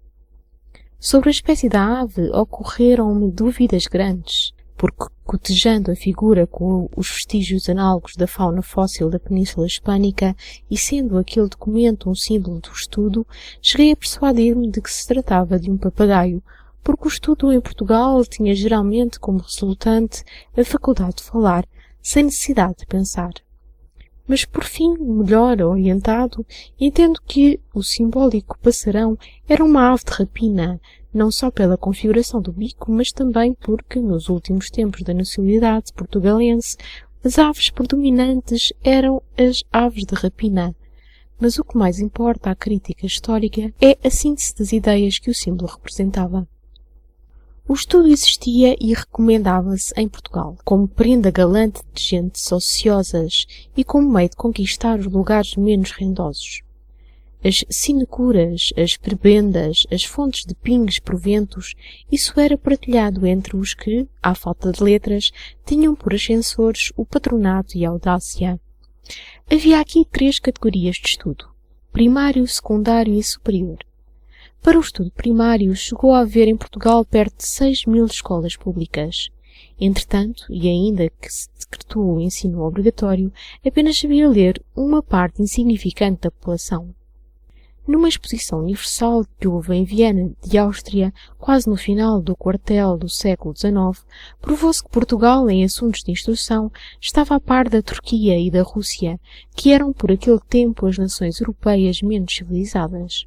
Sobre a espécie da ave ocorreram-me dúvidas grandes, porque, cotejando a figura com os vestígios análogos da fauna fóssil da Península Hispânica e sendo aquele documento um símbolo do estudo, cheguei a persuadir-me de que se tratava de um papagaio, porque o estudo em Portugal tinha geralmente como resultante a faculdade de falar, sem necessidade de pensar. Mas, por fim, melhor orientado, entendo que o simbólico passarão era uma ave de rapina, não só pela configuração do bico, mas também porque, nos últimos tempos da nacionalidade portugalense, as aves predominantes eram as aves de rapina. Mas o que mais importa à crítica histórica é a síntese das ideias que o símbolo representava. O estudo existia e recomendava-se em Portugal, como prenda galante de gentes ociosas e como meio de conquistar os lugares menos rendosos. As sinecuras, as prebendas, as fontes de pingues proventos, isso era partilhado entre os que, à falta de letras, tinham por ascensores o patronato e a audácia. Havia aqui 3 categorias de estudo: primário, secundário e superior. Para o estudo primário, chegou a haver em Portugal perto de 6.000 escolas públicas. Entretanto, e ainda que se decretou o ensino obrigatório, apenas sabia ler uma parte insignificante da população. Numa exposição universal que houve em Viena de Áustria, quase no final do quartel do século XIX, provou-se que Portugal, em assuntos de instrução, estava a par da Turquia e da Rússia, que eram por aquele tempo as nações europeias menos civilizadas.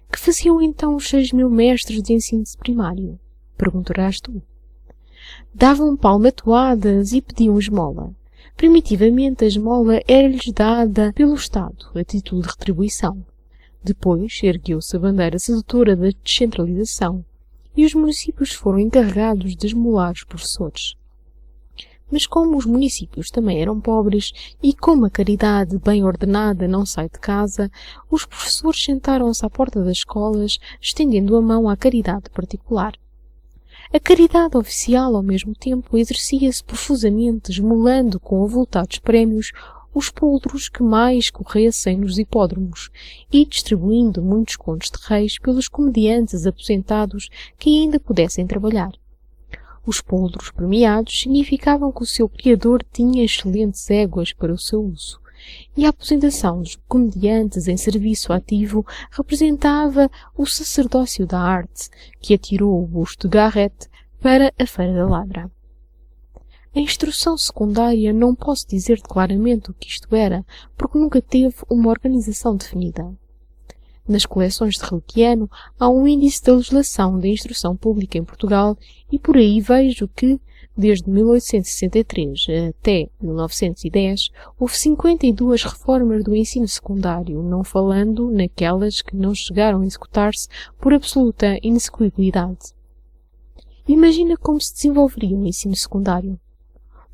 Que faziam então os 6.000 mestres de ensino primário? Perguntarás tu. Davam palmatoadas e pediam esmola. Primitivamente a esmola era-lhes dada pelo Estado, a título de retribuição. Depois ergueu-se a bandeira sedutora da descentralização e os municípios foram encarregados de esmolar os professores. Mas como os municípios também eram pobres e como a caridade bem ordenada não sai de casa, os professores sentaram-se à porta das escolas, estendendo a mão à caridade particular. A caridade oficial, ao mesmo tempo, exercia-se profusamente, esmolando com avultados prémios os poldros que mais corressem nos hipódromos e distribuindo muitos contos de reis pelos comediantes aposentados que ainda pudessem trabalhar. Os poldros premiados significavam que o seu criador tinha excelentes éguas para o seu uso, e a aposentação dos comediantes em serviço ativo representava o sacerdócio da arte, que atirou o busto de Garrett para a Feira da Ladra. A instrução secundária não posso dizer claramente o que isto era, porque nunca teve uma organização definida. Nas coleções de Reliquiano há um índice da legislação da instrução pública em Portugal e por aí vejo que, desde 1863 até 1910, houve 52 reformas do ensino secundário, não falando naquelas que não chegaram a executar-se por absoluta inexecuibilidade. Imagina como se desenvolveria o ensino secundário.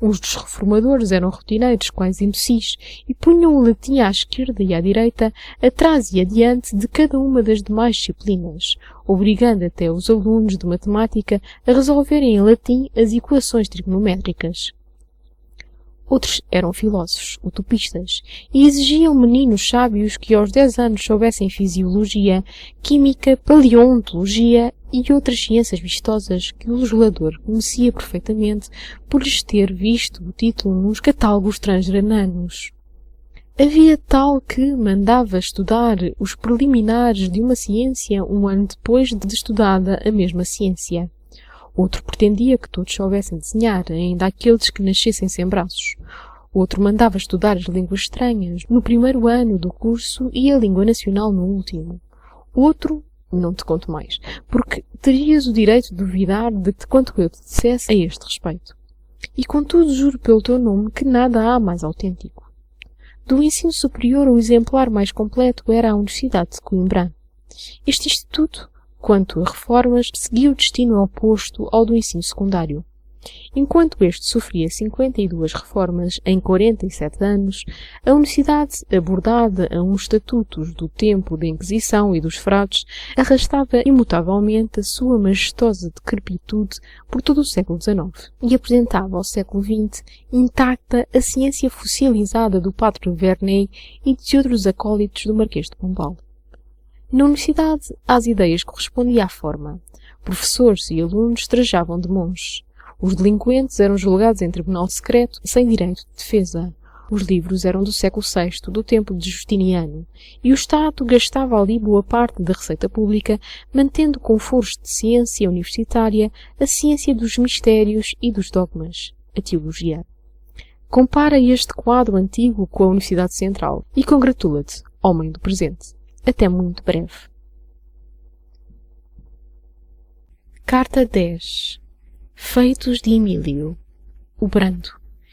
Uns dos reformadores eram rotineiros, quase imbecis, e punham o latim à esquerda e à direita, atrás e adiante de cada uma das demais disciplinas, obrigando até os alunos de matemática a resolverem em latim as equações trigonométricas. Outros eram filósofos, utopistas, e exigiam meninos sábios que aos 10 anos soubessem fisiologia, química, paleontologia e outras ciências vistosas que o legislador conhecia perfeitamente por lhes ter visto o título nos catálogos transgrananos. Havia tal que mandava estudar os preliminares de uma ciência um ano depois de estudada a mesma ciência. Outro pretendia que todos soubessem desenhar, ainda aqueles que nascessem sem braços. Outro mandava estudar as línguas estranhas no primeiro ano do curso e a língua nacional no último. Outro, não te conto mais, porque terias o direito de duvidar de quanto eu te dissesse a este respeito. E contudo juro pelo teu nome que nada há mais autêntico. Do ensino superior o exemplar mais completo era a Universidade de Coimbra. Este instituto, quanto a reformas, seguia o destino oposto ao do ensino secundário. Enquanto este sofria 52 reformas em 47 anos, a Universidade, abordada a uns estatutos do tempo da Inquisição e dos frades, arrastava imutavelmente a sua majestosa decrepitude por todo o século XIX e apresentava ao século XX intacta a ciência fossilisada do Padre Vernet e de outros acólitos do Marquês de Pombal. Na universidade, às ideias correspondia à forma. Professores e alunos trajavam de monges. Os delinquentes eram julgados em tribunal secreto, sem direito de defesa. Os livros eram do século VI, do tempo de Justiniano, e o Estado gastava ali boa parte da receita pública, mantendo com foros de ciência universitária a ciência dos mistérios e dos dogmas, a teologia. Compara este quadro antigo com a Universidade Central e congratula-te, homem do presente. Até muito breve. Carta 10. Feitos de Emílio. O Brando.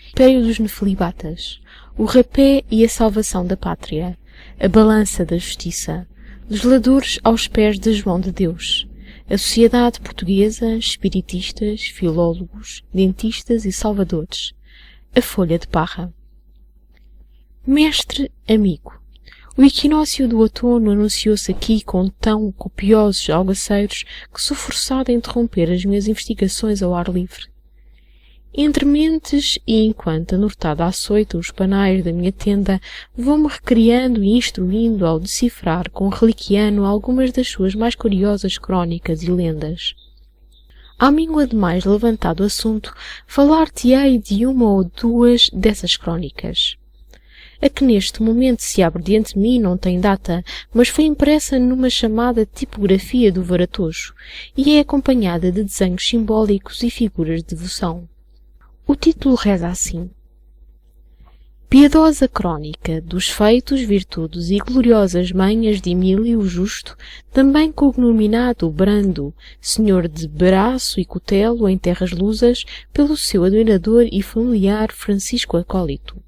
Império dos Nefelibatas. O rapé e a salvação da pátria. A balança da justiça. Legisladores aos pés de João de Deus. A sociedade portuguesa, espiritistas, filólogos, dentistas e salvadores. A folha de parra. Mestre amigo. O equinócio do outono anunciou-se aqui com tão copiosos algaceiros que sou forçado a interromper as minhas investigações ao ar livre. Entre mentes e enquanto anortada açoita os panais da minha tenda, vou-me recriando e instruindo ao decifrar com reliquiano algumas das suas mais curiosas crónicas e lendas. À míngua de mais levantado assunto, falar-te-ei de uma ou duas dessas crónicas. A que neste momento se abre diante de mim não tem data, mas foi impressa numa chamada tipografia do Varatojo e é acompanhada de desenhos simbólicos e figuras de devoção. O título reza assim: Piedosa Crónica dos feitos, virtudes e gloriosas manhas de Emílio o Justo, também cognominado Brando, senhor de Braço e Cutelo em terras lusas, pelo seu admirador e familiar Francisco Acólito.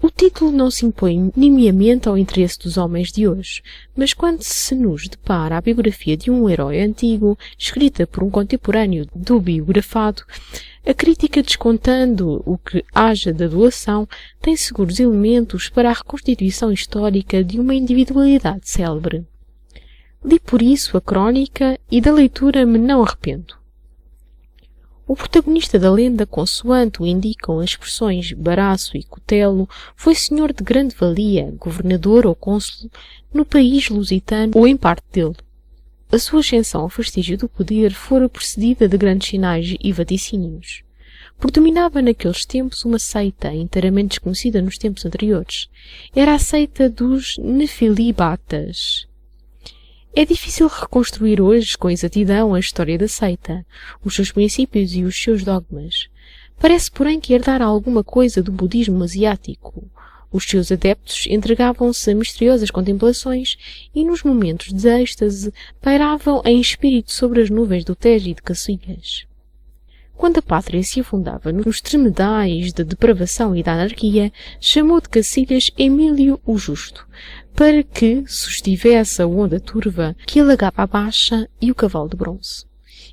O título não se impõe nimiamente ao interesse dos homens de hoje, mas quando se nos depara a biografia de um herói antigo, escrita por um contemporâneo do biografado, a crítica, descontando o que haja de adulação, tem seguros elementos para a reconstituição histórica de uma individualidade célebre. Li por isso a crónica e da leitura me não arrependo. O protagonista da lenda, consoante o indicam as expressões Baraço e Cutelo, foi senhor de grande valia, governador ou cônsul, no país lusitano ou em parte dele. A sua ascensão ao vestígio do poder fora precedida de grandes sinais e vaticínios. Predominava naqueles tempos uma seita, inteiramente desconhecida nos tempos anteriores. Era a seita dos Nefelibatas. É difícil reconstruir hoje com exatidão a história da seita, os seus princípios e os seus dogmas. Parece, porém, que herdara alguma coisa do budismo asiático. Os seus adeptos entregavam-se a misteriosas contemplações e, nos momentos de êxtase, pairavam em espírito sobre as nuvens do Tejo e de Cacilhas. Quando a pátria se afundava nos tremedais da depravação e da anarquia, chamou de Cacilhas Emílio o Justo, para que sustivesse a onda turva que alagava a Baixa e o Cavalo de Bronze.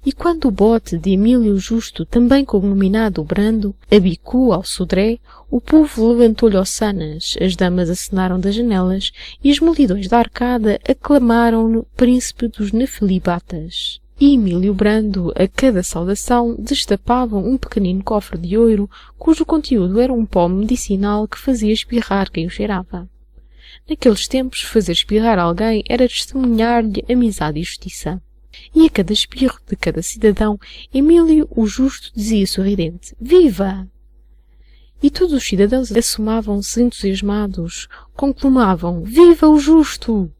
E quando o bote de Emílio Justo, também cognominado Brando, abicou ao Sodré, o povo levantou-lhe ossanas, as damas acenaram das janelas e as multidões da arcada aclamaram-no príncipe dos Nefelibatas. E Emílio Brando, a cada saudação, destapava um pequenino cofre de ouro, cujo conteúdo era um pó medicinal que fazia espirrar quem o cheirava. Naqueles tempos, fazer espirrar alguém era testemunhar-lhe amizade e justiça. E a cada espirro de cada cidadão, Emílio o Justo dizia sorridente: Viva! E todos os cidadãos assomavam-se entusiasmados, conclamavam: Viva o Justo!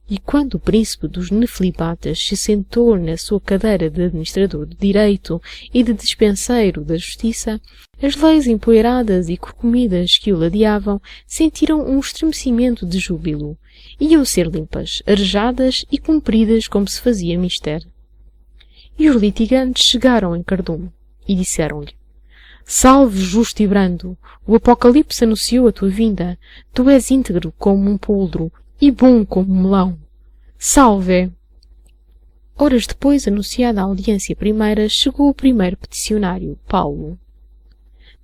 E quando o príncipe dos Nefelibatas se sentou na sua cadeira de administrador de direito e de despenseiro da justiça, as leis empoeiradas e corcomidas que o ladeavam sentiram um estremecimento de júbilo. Iam ser limpas, arejadas e cumpridas como se fazia mister. E os litigantes chegaram em cardume e disseram-lhe: Salve, justo e brando! O Apocalipse anunciou a tua vinda. Tu és íntegro como um poldro e bom como um melão. Salve! Horas depois, anunciada a audiência primeira, chegou o primeiro peticionário, Paulo.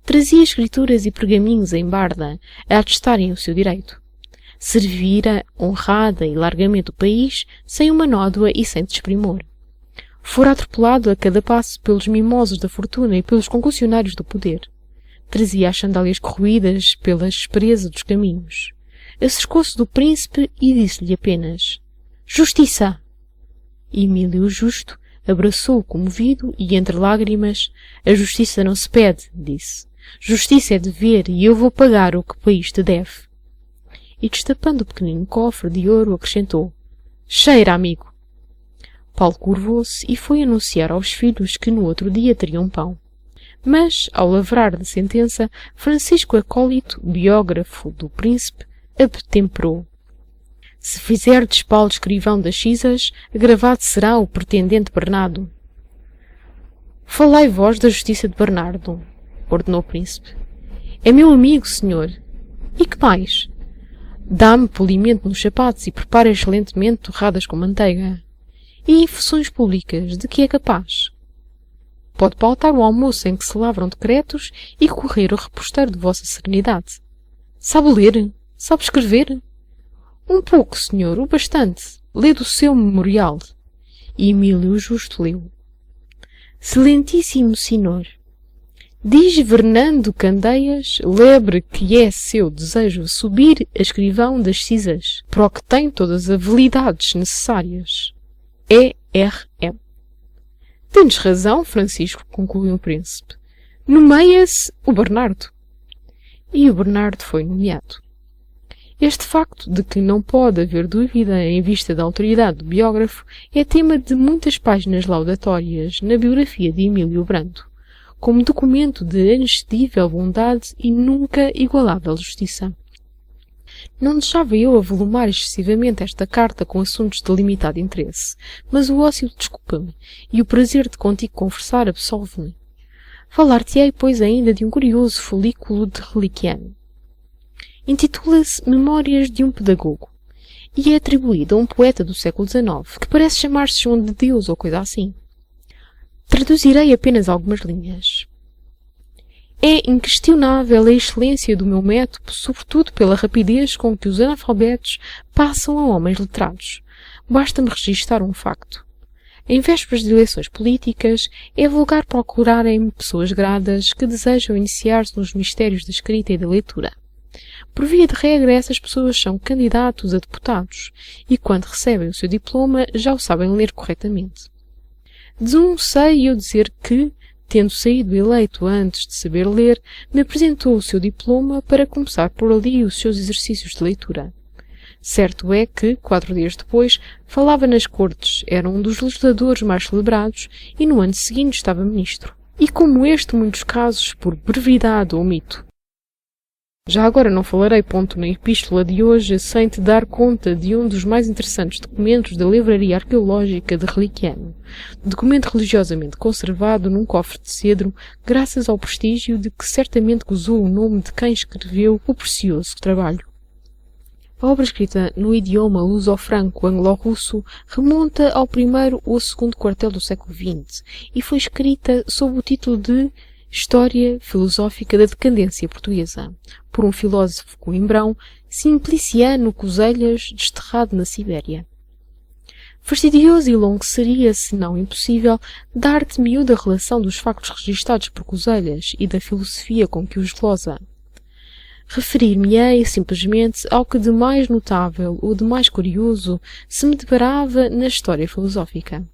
Trazia escrituras e pergaminhos em barda a atestarem o seu direito. Servira honrada e largamente o país, sem uma nódoa e sem desprimor. Fora atropelado a cada passo pelos mimosos da fortuna e pelos concussionários do poder. Trazia as sandálias corroídas pela aspereza dos caminhos. Acercou-se do príncipe e disse-lhe apenas: Justiça! Emílio Justo abraçou-o comovido e, entre lágrimas: A justiça não se pede, disse. Justiça é dever e eu vou pagar o que o país te deve. E, destapando o pequenino cofre de ouro, acrescentou: Cheira, amigo! Paulo curvou-se e foi anunciar aos filhos que no outro dia teriam pão. Mas, ao lavrar da sentença, Francisco Acólito, biógrafo do príncipe, abtemperou: Se fizerdes Paulo escrivão das Cisas, agravado será o pretendente Bernardo. Falai vós da justiça de Bernardo, ordenou o príncipe. É meu amigo, senhor. E que mais? Dá-me polimento nos sapatos e prepara excelentemente torradas com manteiga. E infuções públicas, de que é capaz? Pode pautar o almoço em que se lavram decretos e correr o reposteiro de vossa serenidade. Sabe ler? Sabe escrever? Um pouco, senhor, o bastante. Lê do seu memorial. E Emílio Justo leu. Excelentíssimo senhor, diz Fernando Candeias, lebre que é seu desejo subir a escrivão das Cisas, para o que tem todas as habilidades necessárias. E.R.M. Tens razão, Francisco, concluiu o príncipe. Nomeia-se o Bernardo. E o Bernardo foi nomeado. Este facto de que não pode haver dúvida em vista da autoridade do biógrafo é tema de muitas páginas laudatórias na biografia de Emílio Brando, como documento de inexcedível bondade e nunca igualável justiça. Não deixava eu avolumar excessivamente esta carta com assuntos de limitado interesse, mas o ócio desculpa-me e o prazer de contigo conversar absolve-me. Falar-te-ei, pois, ainda de um curioso folículo de Reliciano. Intitula-se Memórias de um Pedagogo e é atribuído a um poeta do século XIX que parece chamar-se João de Deus ou coisa assim. Traduzirei apenas algumas linhas. É inquestionável a excelência do meu método, sobretudo pela rapidez com que os analfabetos passam a homens letrados. Basta-me registar um facto. Em vésperas de eleições políticas, é vulgar procurarem pessoas gradas que desejam iniciar-se nos mistérios da escrita e da leitura. Por via de regra, essas pessoas são candidatos a deputados e, quando recebem o seu diploma, já o sabem ler corretamente. De um sei eu dizer que, tendo saído eleito antes de saber ler, me apresentou o seu diploma para começar por ali os seus exercícios de leitura. Certo é que, 4 dias depois, falava nas cortes, era um dos legisladores mais celebrados e no ano seguinte estava ministro. E como este, muitos casos, por brevidade omito. Já agora não falarei ponto na epístola de hoje sem te dar conta de um dos mais interessantes documentos da Livraria Arqueológica de Reliciano, documento religiosamente conservado num cofre de cedro, graças ao prestígio de que certamente gozou o nome de quem escreveu o precioso trabalho. A obra escrita no idioma luso-franco-anglo-russo remonta ao primeiro ou segundo quartel do século XX e foi escrita sob o título de História Filosófica da Decadência Portuguesa, por um filósofo coimbrão, Simpliciano Coselhas, desterrado na Sibéria. Fastidioso e longo seria, se não impossível, dar-te miúda relação dos factos registados por Coselhas e da filosofia com que os glosa. Referir-me-ei simplesmente ao que de mais notável ou de mais curioso se me deparava na história filosófica.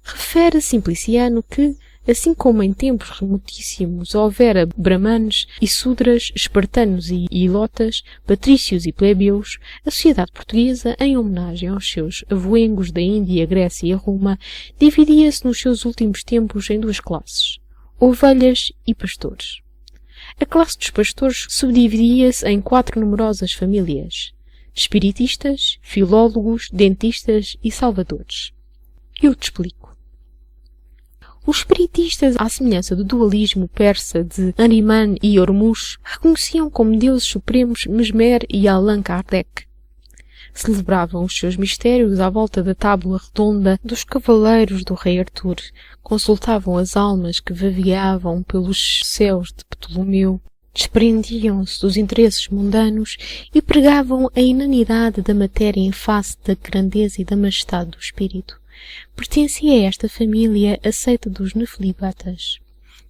Refere Simpliciano que, assim como em tempos remotíssimos houvera brahmanes e sudras, espartanos e ilotas, patrícios e plebeus, a sociedade portuguesa, em homenagem aos seus avoengos da Índia, Grécia e Roma, dividia-se nos seus últimos tempos em 2 classes, ovelhas e pastores. A classe dos pastores subdividia-se em 4 numerosas famílias: espiritistas, filólogos, dentistas e salvadores. Eu te explico. Os espiritistas, à semelhança do dualismo persa de Ahriman e Hormuz, reconheciam como deuses supremos Mesmer e Allan Kardec. Celebravam os seus mistérios à volta da tábua redonda dos cavaleiros do rei Artur, consultavam as almas que vagueavam pelos céus de Ptolomeu, desprendiam-se dos interesses mundanos e pregavam a inanidade da matéria em face da grandeza e da majestade do espírito. Pertencia a esta família a seita dos nefilibatas,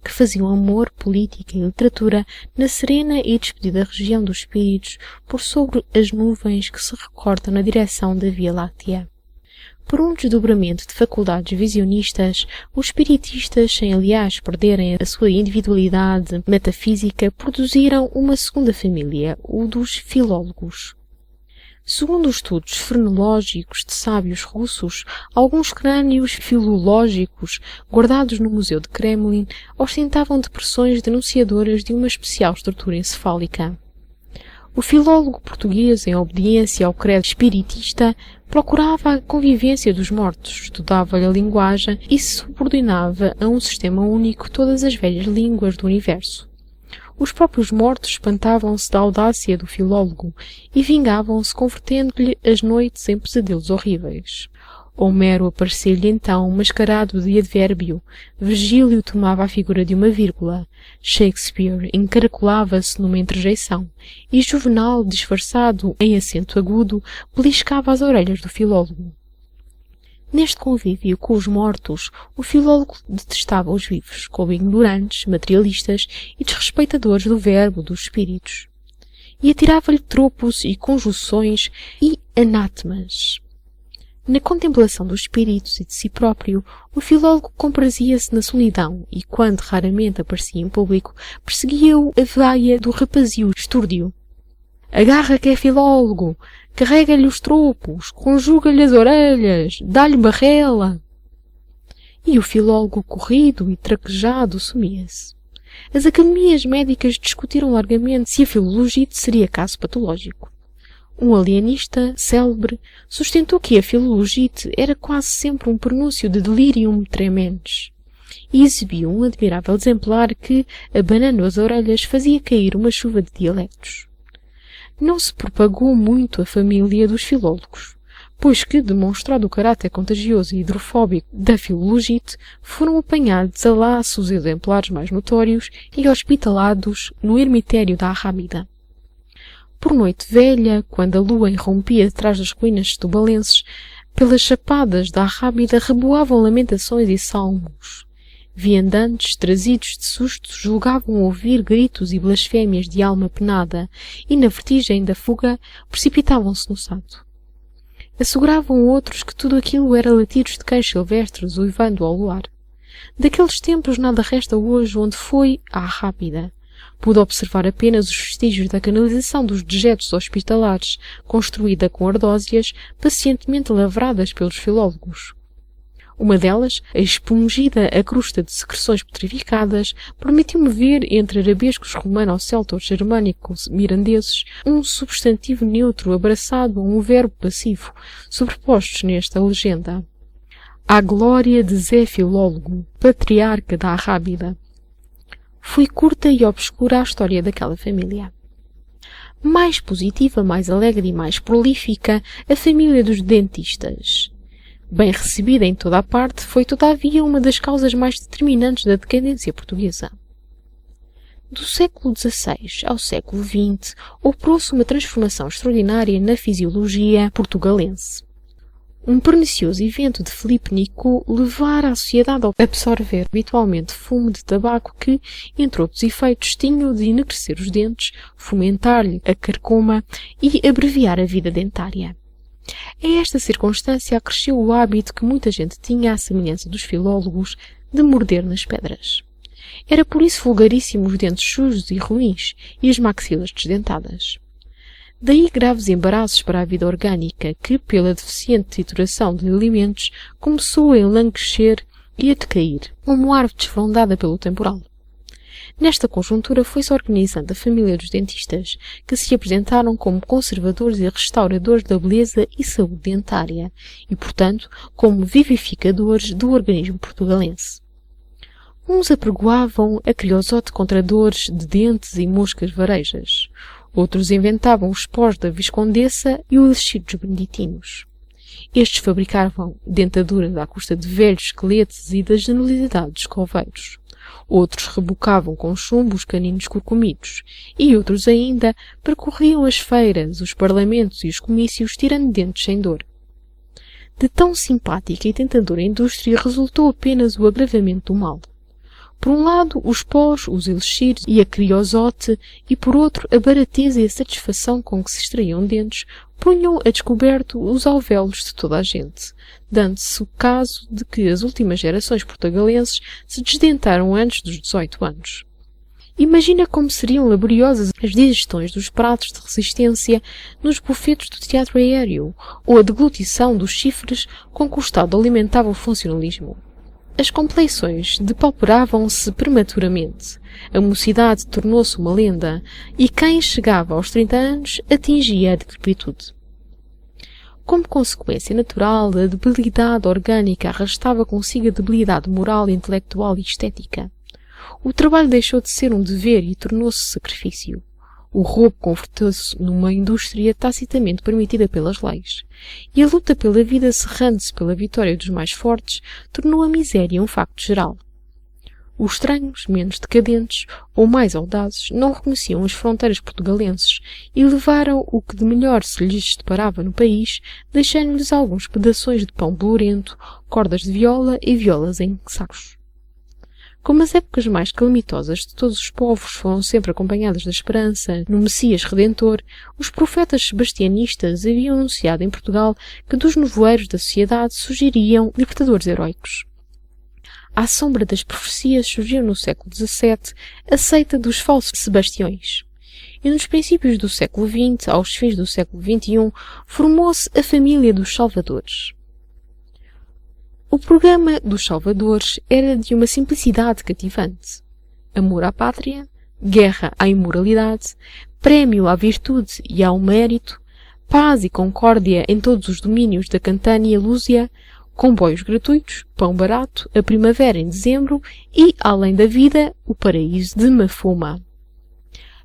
que faziam amor, política e literatura na serena e despedida região dos espíritos por sobre as nuvens que se recortam na direção da Via Láctea. Por um desdobramento de faculdades visionistas, os espiritistas, sem aliás perderem a sua individualidade metafísica, produziram uma segunda família, o dos filólogos. Segundo os estudos frenológicos de sábios russos, alguns crânios filológicos guardados no Museu de Kremlin ostentavam depressões denunciadoras de uma especial estrutura encefálica. O filólogo português, em obediência ao credo espiritista, procurava a convivência dos mortos, estudava-lhe a linguagem e subordinava a um sistema único todas as velhas línguas do universo. Os próprios mortos espantavam-se da audácia do filólogo e vingavam-se convertendo-lhe as noites em pesadelos horríveis. Homero aparecia-lhe então mascarado de advérbio, Virgílio tomava a figura de uma vírgula, Shakespeare encaracolava-se numa interjeição, e Juvenal, disfarçado em acento agudo, beliscava as orelhas do filólogo. Neste convívio com os mortos, o filólogo detestava os vivos, como ignorantes, materialistas e desrespeitadores do verbo dos espíritos. E atirava-lhe tropos e conjunções e anátemas. Na contemplação dos espíritos e de si próprio, o filólogo comprazia-se na solidão e, quando raramente aparecia em público, perseguia-o a vaia do rapazio estúrdio. Agarra que é filólogo, carrega-lhe os tropos, conjuga-lhe as orelhas, dá-lhe barrela. E o filólogo, corrido e traquejado, sumia-se. As academias médicas discutiram largamente se a filologite seria caso patológico. Um alienista célebre sustentou que a filologite era quase sempre um pronúncio de delirium tremens e exibiu um admirável exemplar que, abanando as orelhas, fazia cair uma chuva de dialectos. Não se propagou muito a família dos filólogos, pois que, demonstrado o caráter contagioso e hidrofóbico da filologite, foram apanhados a laço os exemplares mais notórios e hospitalados no ermitério da Arrábida. Por noite velha, quando a lua irrompia detrás das colinas setubalenses, pelas chapadas da Arrábida reboavam lamentações e salmos. Viandantes, trazidos de susto, julgavam ouvir gritos e blasfémias de alma penada, e na vertigem da fuga precipitavam-se no sado. Asseguravam outros que tudo aquilo era latidos de cães silvestres uivando ao luar. Daqueles tempos nada resta hoje onde foi a Arrábida. Pude observar apenas os vestígios da canalização dos dejetos hospitalares, construída com ardósias, pacientemente lavradas pelos filólogos. Uma delas, expungida a crusta de secreções petrificadas, permitiu-me ver, entre arabescos romano-celtos germânicos mirandeses, um substantivo neutro abraçado a um verbo passivo, sobrepostos nesta legenda. À glória de Zé Filólogo, patriarca da Arrábida. Foi curta e obscura a história daquela família. Mais positiva, mais alegre e mais prolífica, a família dos dentistas. Bem recebida em toda a parte, foi todavia uma das causas mais determinantes da decadência portuguesa. Do século XVI ao século XX, operou-se uma transformação extraordinária na fisiologia portugalense. Um pernicioso evento de Filipe Nicot levara a sociedade a absorver habitualmente fumo de tabaco que, entre outros efeitos, tinha de enegrecer os dentes, fomentar-lhe a carcoma e abreviar a vida dentária. A esta circunstância acresceu o hábito que muita gente tinha, à semelhança dos filólogos, de morder nas pedras. Era por isso vulgaríssimo os dentes sujos e ruins e as maxilas desdentadas. Daí graves embaraços para a vida orgânica que, pela deficiente trituração de alimentos, começou a enlanguecer e a decair, como árvore desfrondada pelo temporal. Nesta conjuntura foi-se organizando a família dos dentistas, que se apresentaram como conservadores e restauradores da beleza e saúde dentária, e, portanto, como vivificadores do organismo portugalense. Uns apregoavam a criosote contra dores de dentes e moscas varejas. Outros inventavam os pós da Viscondessa e o elixir dos beneditinos. Estes fabricavam dentaduras à custa de velhos esqueletos e da generalidade dos coveiros. Outros rebocavam com chumbo os caninos corcomidos. E outros ainda percorriam as feiras, os parlamentos e os comícios tirando dentes sem dor. De tão simpática e tentadora indústria resultou apenas o agravamento do mal. Por um lado, os pós, os elixires e a criosote, e por outro, a barateza e a satisfação com que se extraíam dentes, punham a descoberto os alvéolos de toda a gente, dando-se o caso de que as últimas gerações portugalenses se desdentaram antes dos 18 anos. Imagina como seriam laboriosas as digestões dos pratos de resistência nos bufetes do teatro aéreo, ou a deglutição dos chifres com que o Estado alimentava o funcionalismo. As compleições depauperavam-se prematuramente, a mocidade tornou-se uma lenda, e quem chegava aos 30 anos atingia a decrepitude. Como consequência natural, a debilidade orgânica arrastava consigo a debilidade moral, intelectual e estética. O trabalho deixou de ser um dever e tornou-se sacrifício. O roubo converteu-se numa indústria tacitamente permitida pelas leis. E a luta pela vida, cerrando-se pela vitória dos mais fortes, tornou a miséria um facto geral. Os estranhos, menos decadentes ou mais audazes, não reconheciam as fronteiras portugalenses e levaram o que de melhor se lhes deparava no país, deixando-lhes alguns pedaços de pão bolorento, cordas de viola e violas em sacos. Como as épocas mais calamitosas de todos os povos foram sempre acompanhadas da esperança no Messias Redentor, os profetas sebastianistas haviam anunciado em Portugal que dos nevoeiros da sociedade surgiriam libertadores heróicos. À sombra das profecias surgiu no século XVII a seita dos falsos sebastiões. E nos princípios do século XX, aos fins do século XXI, formou-se a família dos Salvadores. O programa dos Salvadores era de uma simplicidade cativante. Amor à pátria, guerra à imoralidade, prémio à virtude e ao mérito, paz e concórdia em todos os domínios da Cantânia Lúzia, comboios gratuitos, pão barato, a primavera em dezembro e, além da vida, o paraíso de Mafoma.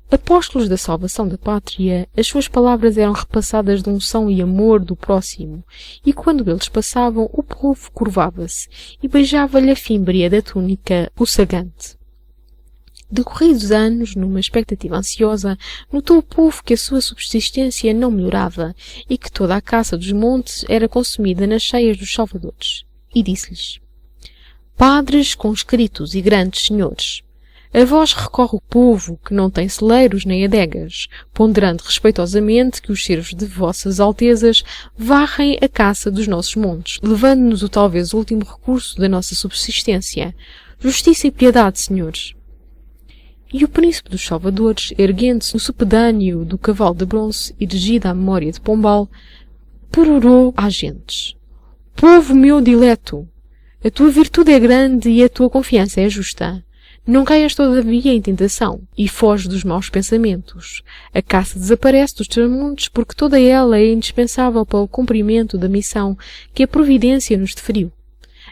Apóstolos da salvação da pátria, as suas palavras eram repassadas de unção e amor do próximo, e quando eles passavam, o povo curvava-se e beijava-lhe a fímbria da túnica poçagante. Decorridos anos, numa expectativa ansiosa, notou o povo que a sua subsistência não melhorava e que toda a caça dos montes era consumida nas cheias dos salvadores. E disse-lhes: Padres conscritos e grandes senhores, a vós recorre o povo que não tem celeiros nem adegas, ponderando respeitosamente que os servos de vossas altezas varrem a caça dos nossos montes, levando-nos o talvez último recurso da nossa subsistência. Justiça e piedade, senhores. E o príncipe dos Salvadores, erguendo-se no supedâneo do cavalo de bronze, erigido à memória de Pombal, perorou às gentes: Povo meu dileto, a tua virtude é grande e a tua confiança é justa. Não caias todavia em tentação e foge dos maus pensamentos. A caça desaparece dos teus montes porque toda ela é indispensável para o cumprimento da missão que a providência nos deferiu.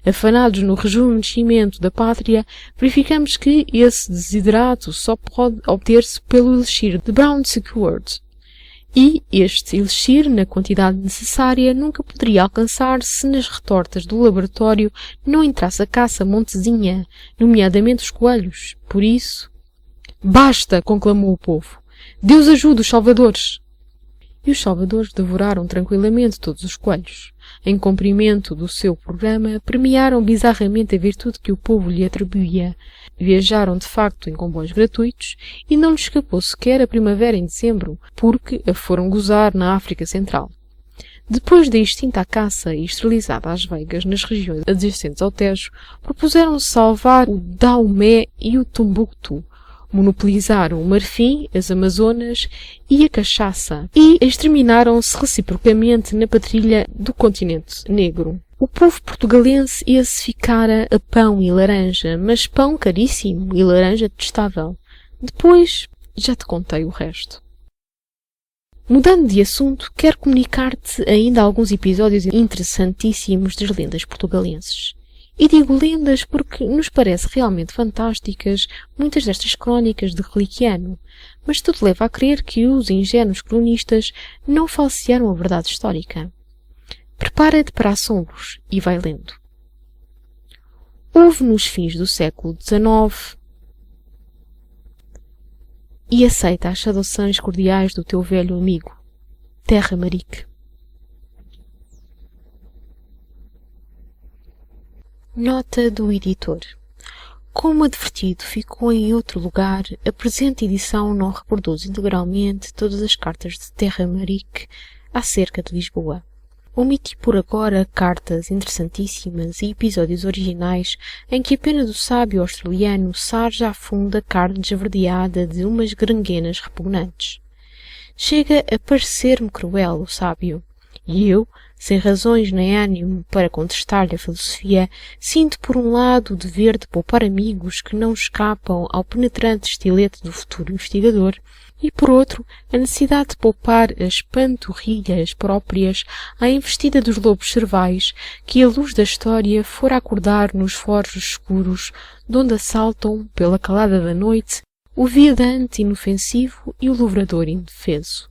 Afanados no rejuvenescimento da pátria, verificamos que esse desiderato só pode obter-se pelo elixir de Brown Secured. E este elixir, na quantidade necessária, nunca poderia alcançar-se nas retortas do laboratório não entrasse a caça montezinha, nomeadamente os coelhos. Por isso... Basta! Conclamou o povo. Deus ajude os salvadores! E os salvadores devoraram tranquilamente todos os coelhos. Em cumprimento do seu programa, premiaram bizarramente a virtude que o povo lhe atribuía. Viajaram de facto em comboios gratuitos e não lhes escapou sequer a primavera em dezembro, porque a foram gozar na África Central. Depois da extinta caça e esterilizada às veigas nas regiões adjacentes ao Tejo, propuseram-se salvar o Daomé e o Tombuctu, monopolizaram o marfim, as amazonas e a cachaça e exterminaram-se reciprocamente na patrilha do continente negro. O povo portugalense ia-se ficara a pão e laranja, mas pão caríssimo e laranja detestável. Depois já te contei o resto. Mudando de assunto, quero comunicar-te ainda alguns episódios interessantíssimos das lendas portugalenses. E digo lendas porque nos parece realmente fantásticas muitas destas crónicas de Reliciano, mas tudo leva a crer que os ingênuos cronistas não falsearam a verdade histórica. Prepara-te para assombros e vai lendo. Houve nos fins do século XIX e aceita as saudações cordiais do teu velho amigo, Terra Marique. Nota do editor. Como advertido ficou em outro lugar, a presente edição não reproduz integralmente todas as cartas de Terra Marique acerca de Lisboa. Omiti por agora cartas interessantíssimas e episódios originais em que a pena do sábio australiano sarja a fundo a carne esverdeada de umas granguenas repugnantes. Chega a parecer-me cruel o sábio, e eu, sem razões nem ânimo para contestar-lhe a filosofia, sinto por um lado o dever de poupar amigos que não escapam ao penetrante estilete do futuro investigador, e por outro, a necessidade de poupar as panturrilhas próprias à investida dos lobos cervais que a luz da história fora acordar nos foros escuros, donde assaltam, pela calada da noite, o viandante inofensivo e o lavrador indefeso.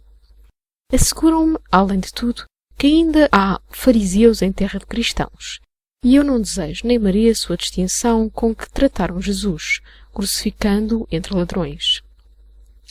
Asseguram-me, além de tudo, que ainda há fariseus em terra de cristãos, e eu não desejo nem mereço a distinção com que trataram Jesus, crucificando-o entre ladrões.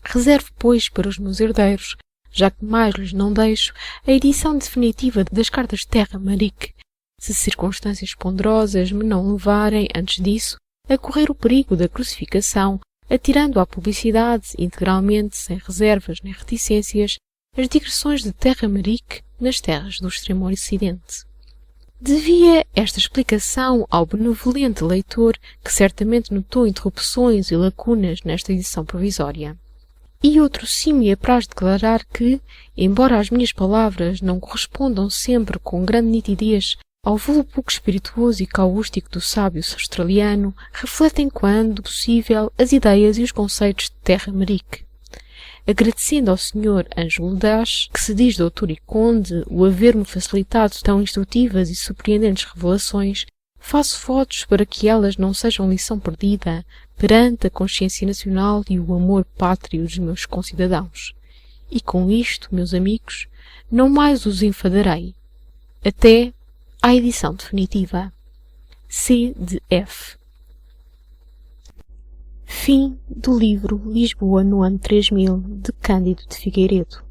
Reservo, pois, para os meus herdeiros, já que mais lhes não deixo, a edição definitiva das cartas de Terra Marique, se circunstâncias ponderosas me não levarem, antes disso, a correr o perigo da crucificação, atirando à publicidade, integralmente, sem reservas nem reticências, as digressões de Terra Marique nas terras do extremo ocidente. Devia esta explicação ao benevolente leitor que certamente notou interrupções e lacunas nesta edição provisória. E outro sim me apraz declarar que, embora as minhas palavras não correspondam sempre com grande nitidez ao voo pouco espirituoso e caústico do sábio australiano, refletem quando possível as ideias e os conceitos de Terra Marique. Agradecendo ao Sr. Ângelo Dash, que se diz doutor e conde, o haver-me facilitado tão instrutivas e surpreendentes revelações, faço votos para que elas não sejam lição perdida perante a consciência nacional e o amor pátrio dos meus concidadãos. E com isto, meus amigos, não mais os enfadarei. Até à edição definitiva. C. de F. Fim do livro Lisboa no ano 3000, de Cândido de Figueiredo.